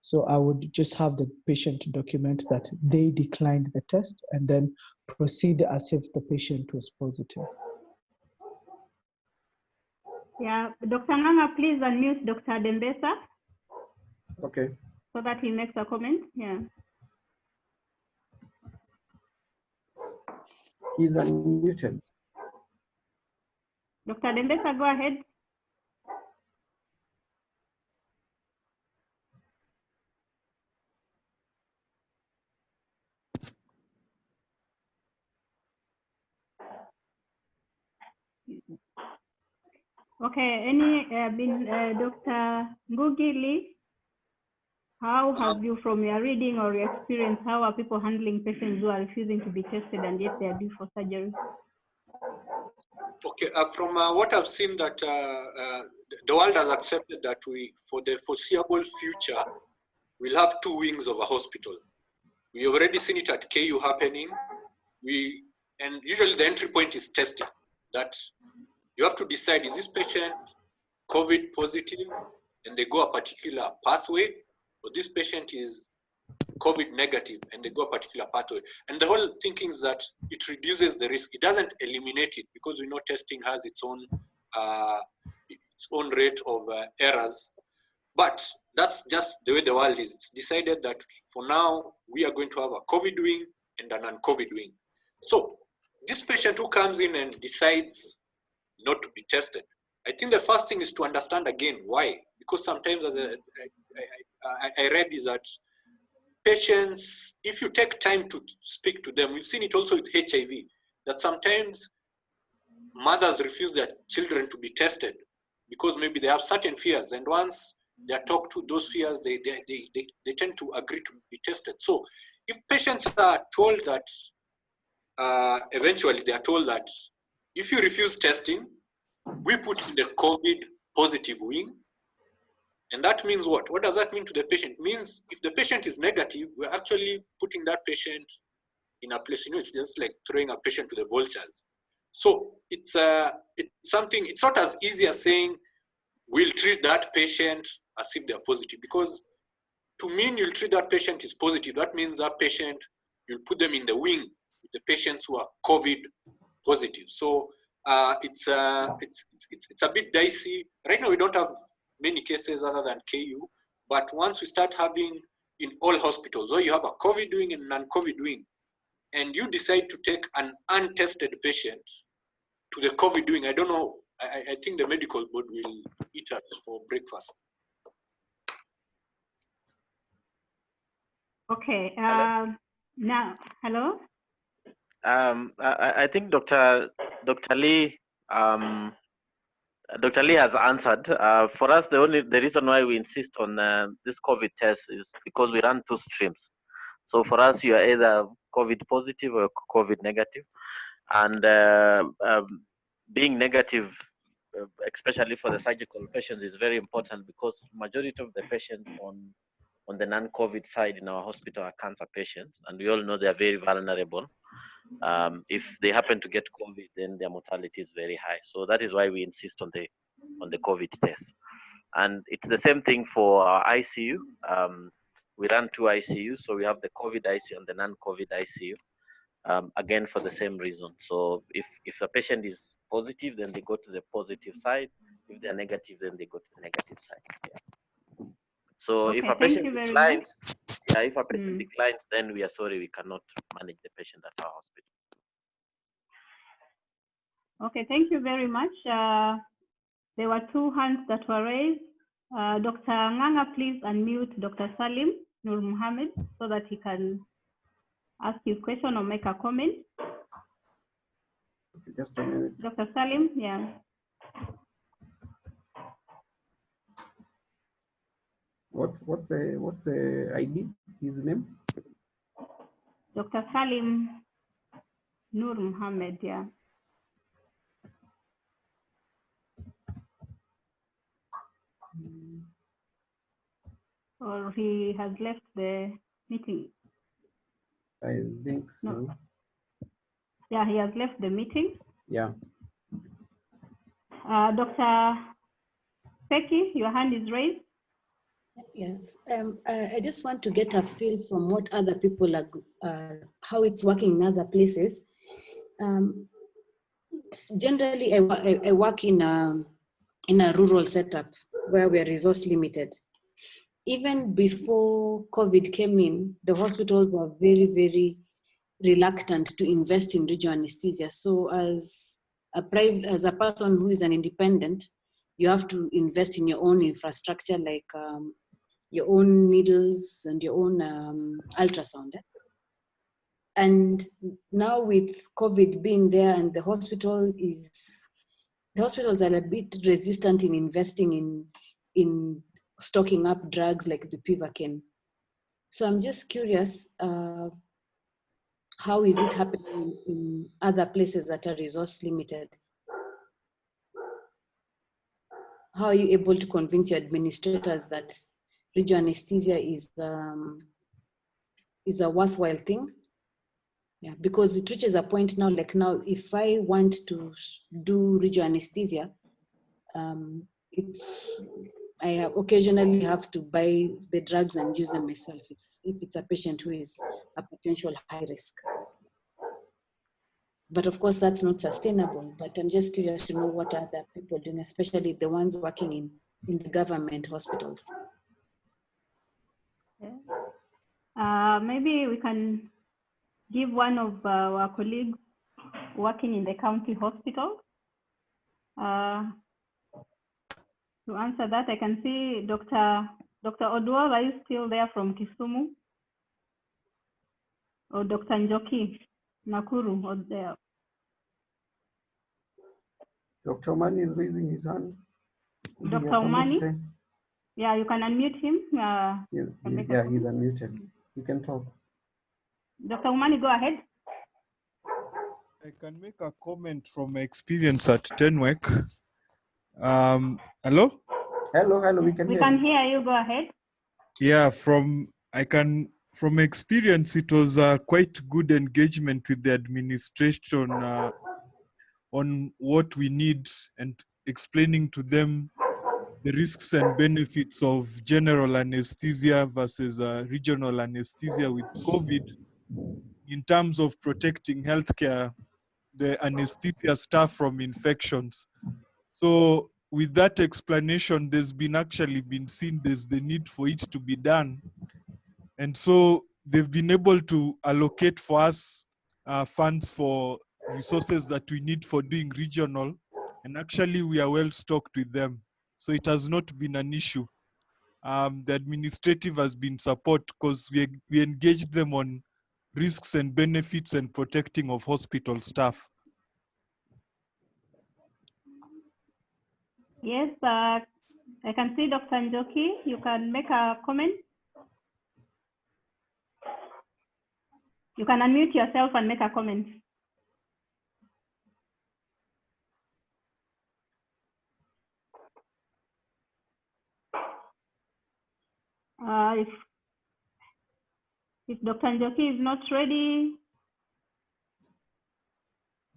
So I would just have the patient document that they declined the test and then proceed as if the patient was positive. Yeah, Dr. Nganga, please unmute Dr. Dembesa. Okay. So that he makes a comment. Yeah. He's unmuted. Dr. Dembesa, go ahead. Okay, Dr. Ngugi Lee, how have you, from your reading or your experience, how are people handling patients who are refusing to be tested and yet they are due for surgery? Okay, from what I've seen, that the world has accepted that for the foreseeable future, we'll have two wings of a hospital. We already seen it at KU happening. And usually the entry point is testing. That you have to decide, is this patient COVID positive and they go a particular pathway, or this patient is COVID negative and they go a particular pathway. And the whole thinking is that it reduces the risk. It doesn't eliminate it, because we know testing has its own rate of errors. But that's just the way the world is. It's decided that for now, we are going to have a COVID wing and a non-COVID wing. So this patient who comes in and decides not to be tested, I think the first thing is to understand again why. Because sometimes, as I read, is that patients, if you take time to speak to them, we've seen it also with HIV, that sometimes mothers refuse their children to be tested because maybe they have certain fears, and once they are talked to, those fears, they tend to agree to be tested. So if patients are told that, eventually they are told that if you refuse testing, we put in the COVID positive wing. And that means what? What does that mean to the patient? It means if the patient is negative, we're actually putting that patient in a place, it's just like throwing a patient to the vultures. So it's something, it's not as easy as saying, we'll treat that patient as if they're positive, because to mean you'll treat that patient is positive, that means that patient, you'll put them in the wing with the patients who are COVID positive. So it's a bit dicey. Right now, we don't have many cases other than KU, but once we start having in all hospitals, or you have a COVID wing and non-COVID wing, and you decide to take an untested patient to the COVID wing, I don't know, I think the medical board will eat us for breakfast. Okay, now, hello? I think Dr. Lee, Dr. Lee has answered. For us, the reason why we insist on this COVID test is because we run two streams. So for us, you are either COVID positive or COVID negative, and being negative, especially for the surgical patients, is very important, because majority of the patients on the non-COVID side in our hospital are cancer patients, and we all know they are very vulnerable. If they happen to get COVID, then their mortality is very high. So that is why we insist on the COVID test. And it's the same thing for our ICU. We run two ICUs, so we have the COVID ICU and the non-COVID ICU. Again, for the same reason. So if a patient is positive, then they go to the positive side. If they're negative, then they go to the negative side. Yeah. So okay, if a patient declines, if a patient declines, then we are sorry, we cannot manage the patient at our hospital. Okay, thank you very much. There were two hands that were raised. Dr. Nganga, please unmute Dr. Salim Nur Muhammad so that he can ask his question or make a comment. Just a minute. Dr. Salim, yeah. What's the ID? His name? Dr. Salim Nur Mohammed, yeah. Or he has left the meeting. I think so. No. Yeah, he has left the meeting. Yeah. Dr. Peki, your hand is raised. Yes, I just want to get a feel from what other people are, how it's working in other places. Generally, I work in a rural setup where we're resource limited. Even before COVID came in, the hospitals were very, very reluctant to invest in regional anesthesia. So as a person who is an independent, you have to invest in your own infrastructure, like your own needles and your own ultrasound. And now with COVID being there, and the hospitals are a bit resistant in investing in stocking up drugs like the Pivacaine. So I'm just curious, how is it happening in other places that are resource limited? How are you able to convince your administrators that regional anesthesia is a worthwhile thing? Yeah, because it reaches a point now, like now, if I want to do regional anesthesia, I occasionally have to buy the drugs and use them myself if it's a patient who is a potential high risk. But of course, that's not sustainable. But I'm just curious to know what other people doing, especially the ones working in the government hospitals. Maybe we can give one of our colleagues working in the county hospital. To answer that, I can see Dr. Odwal, are you still there from Kisumu? Or Dr. Njoki, Nakuru, or there? Dr. Mani is raising his hand. Dr. Mani? Yeah, you can unmute him. Yeah, he's unmuted. You can talk. Dr. Umani, go ahead. I can make a comment from my experience at Tenwek. Hello? Hello, we can hear you. Go ahead. Yeah, from experience, it was quite good engagement with the administration on what we need and explaining to them the risks and benefits of general anesthesia versus regional anesthesia with COVID in terms of protecting healthcare, the anesthesia staff from infections. So with that explanation, there's been seen there's the need for it to be done. And so they've been able to allocate for us funds for resources that we need for doing regional. And actually we are well stocked with them. So it has not been an issue. The administrative has been support because we engaged them on risks and benefits and protecting of hospital staff. Yes, I can see Dr. Njoki. You can make a comment. You can unmute yourself and make a comment. If Dr. Njoki is not ready,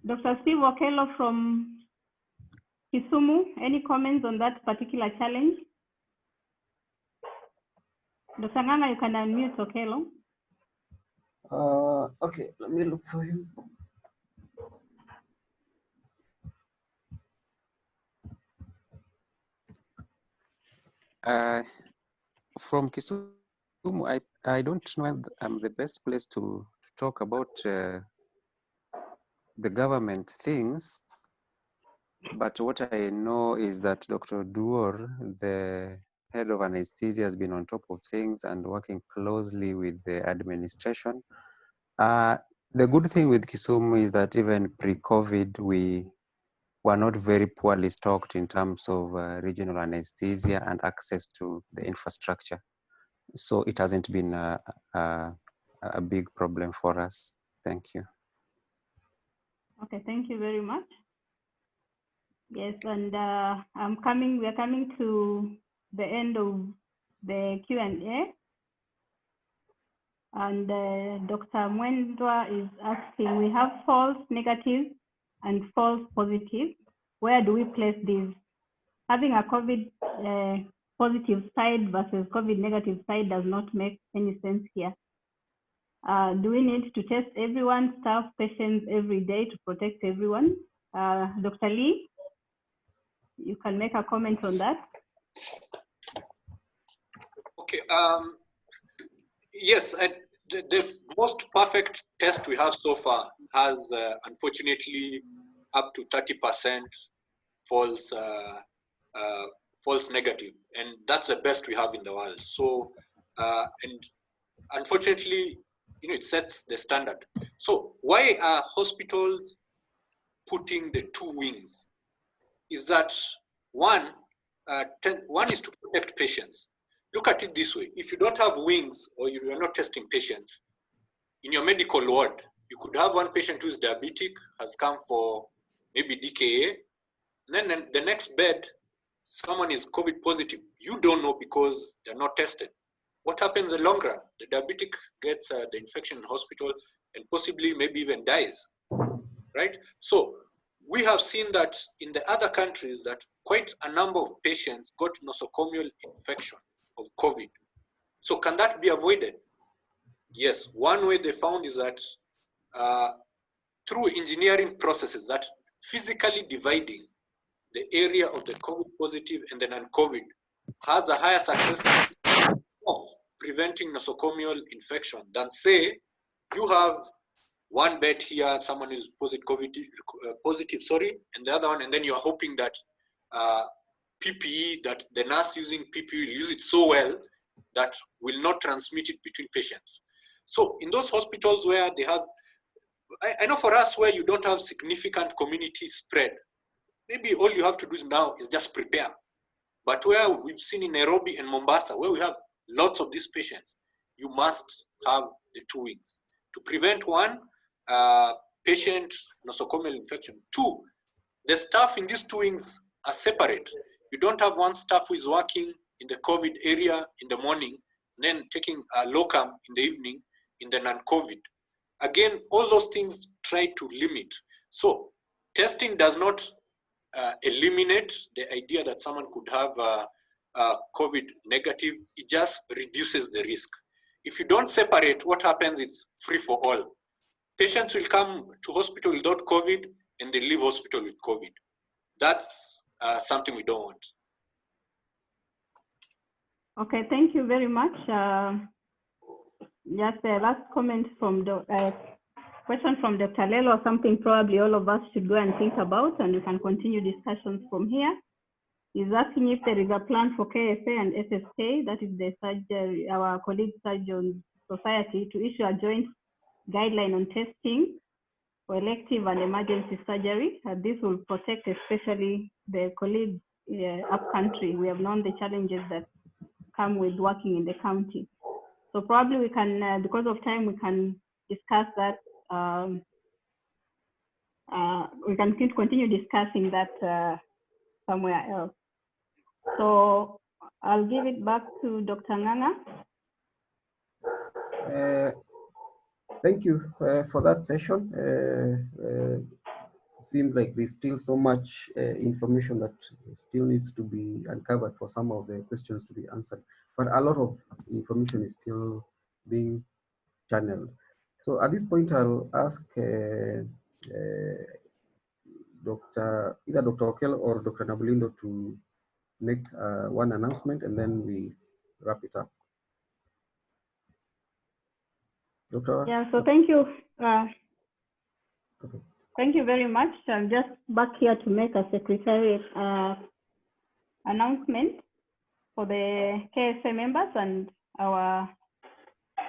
Dr. Steve Okello from Kisumu, any comments on that particular challenge? Dr. Nganga, you can unmute Okello. Okay, let me look for him. From Kisumu, I don't know I'm the best place to talk about the government things, but what I know is that Dr. Duor, the head of anesthesia, has been on top of things and working closely with the administration. The good thing with Kisumu is that even pre-COVID, we were not very poorly stocked in terms of regional anesthesia and access to the infrastructure. So it hasn't been a big problem for us. Thank you. Okay, thank you very much. Yes, and we are coming to the end of the Q&A. And Dr. Mwendwa is asking, we have false negative and false positive. Where do we place these? Having a COVID positive side versus COVID negative side does not make any sense here. Do we need to test everyone, staff, patients every day to protect everyone? Dr. Lee, you can make a comment on that. Okay. Yes, the most perfect test we have so far has, unfortunately, up to 30% false false negative, and that's the best we have in the world. So, and unfortunately, it sets the standard. So, why are hospitals putting the two wings? Is that one is to protect patients. Look at it this way: if you don't have wings or you are not testing patients in your medical ward, you could have one patient who's diabetic, has come for maybe DKA, and then the next bed, someone is COVID positive. You don't know because they're not tested. What happens in the long run? The diabetic gets the infection in hospital and possibly maybe even dies, right? So we have seen that in the other countries that quite a number of patients got nosocomial infection of COVID. So can that be avoided? Yes, one way they found is that through engineering processes, that physically dividing the area of the COVID positive and the non-COVID has a higher success of preventing nosocomial infection than say you have one bed here, someone is positive, and the other one, and then you're hoping that PPE, that the nurse using PPE will use it so well that will not transmit it between patients. So in those hospitals where they have, I know for us where you don't have significant community spread, maybe all you have to do now is just prepare. But where we've seen in Nairobi and Mombasa, where we have lots of these patients, you must have the two wings. To prevent one, patient nosocomial infection. Two, the staff in these two wings are separate. You don't have one staff who is working in the COVID area in the morning, then taking a locum in the evening in the non-COVID. Again, all those things try to limit. So testing does not eliminate the idea that someone could have COVID negative. It just reduces the risk. If you don't separate, what happens? It's free for all. Patients will come to hospital without COVID and they leave hospital with COVID. That's something we don't want. Okay, thank you very much. Just a last comment from the question from Dr. Lelo, something probably all of us should go and think about, and we can continue discussions from here. He's asking if there is a plan for KSA and SSK, that is the surgery, our colleague surgeons society, to issue a joint guideline on testing for elective and emergency surgery. This will protect especially the colleagues up country. We have known the challenges that come with working in the county. So probably we can, because of time, we can discuss that. We can continue discussing that somewhere else. So I'll give it back to Dr. Nganga. Thank you for that session. Seems like there's still so much information that still needs to be uncovered for some of the questions to be answered, but a lot of information is still being channeled. So at this point, I'll ask either Dr. Okello or Dr. Nabulindo to make one announcement, and then we wrap it up. Doctor? Yeah, so thank you. Okay. Thank you very much. I'm just back here to make a secretariat announcement for the KSA members and our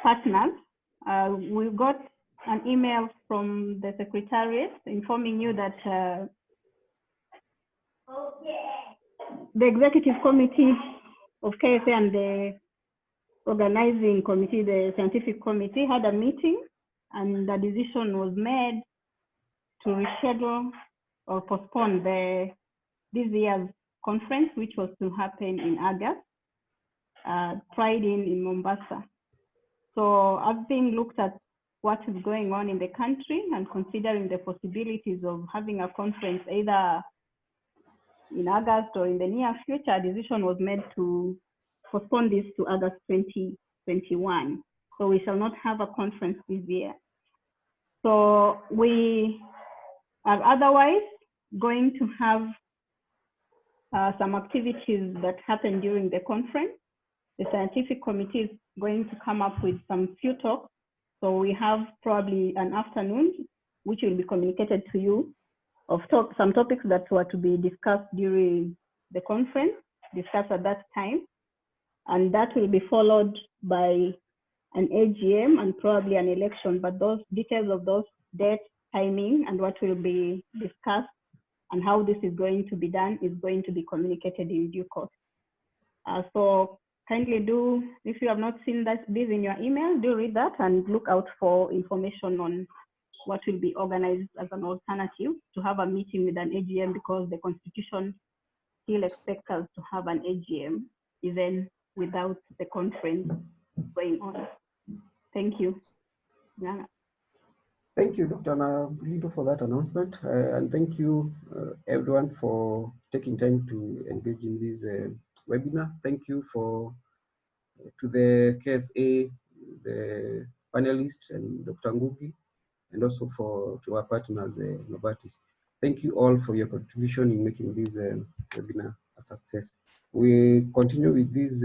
partners. We got an email from the secretariat informing you that the executive committee of KSA and the organizing committee, the scientific committee, had a meeting, and the decision was made to reschedule or postpone this year's conference, which was to happen in August, tried in Mombasa. So having looked at what is going on in the country and considering the possibilities of having a conference either in August or in the near future, a decision was made to postpone this to August 2021. So we shall not have a conference this year. So we are otherwise going to have some activities that happen during the conference. The scientific committee is going to come up with some few talks. So we have probably an afternoon, which will be communicated to you, of some topics that were to be discussed during the conference, discussed at that time. And that will be followed by an AGM and probably an election, but those details of those dates, timing, and what will be discussed and how this is going to be done is going to be communicated in due course. So kindly do, if you have not seen this in your email, do read that and look out for information on what will be organized as an alternative to have a meeting with an AGM, because the Constitution still expects us to have an AGM even without the conference going on. Thank you. Yeah. Thank you, Dr. Lindo, for that announcement. And thank you, everyone, for taking time to engage in this webinar. Thank you to the KSA, the panelists, and Dr. Ngugi, and also to our partners, Novartis. Thank you all for your contribution in making this webinar a success. We continue with this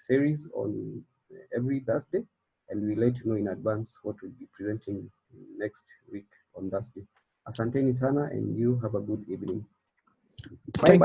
series on every Thursday, and we'll let you know in advance what we'll be presenting next week on Thursday. Asanteni sana, and you have a good evening. Bye-bye.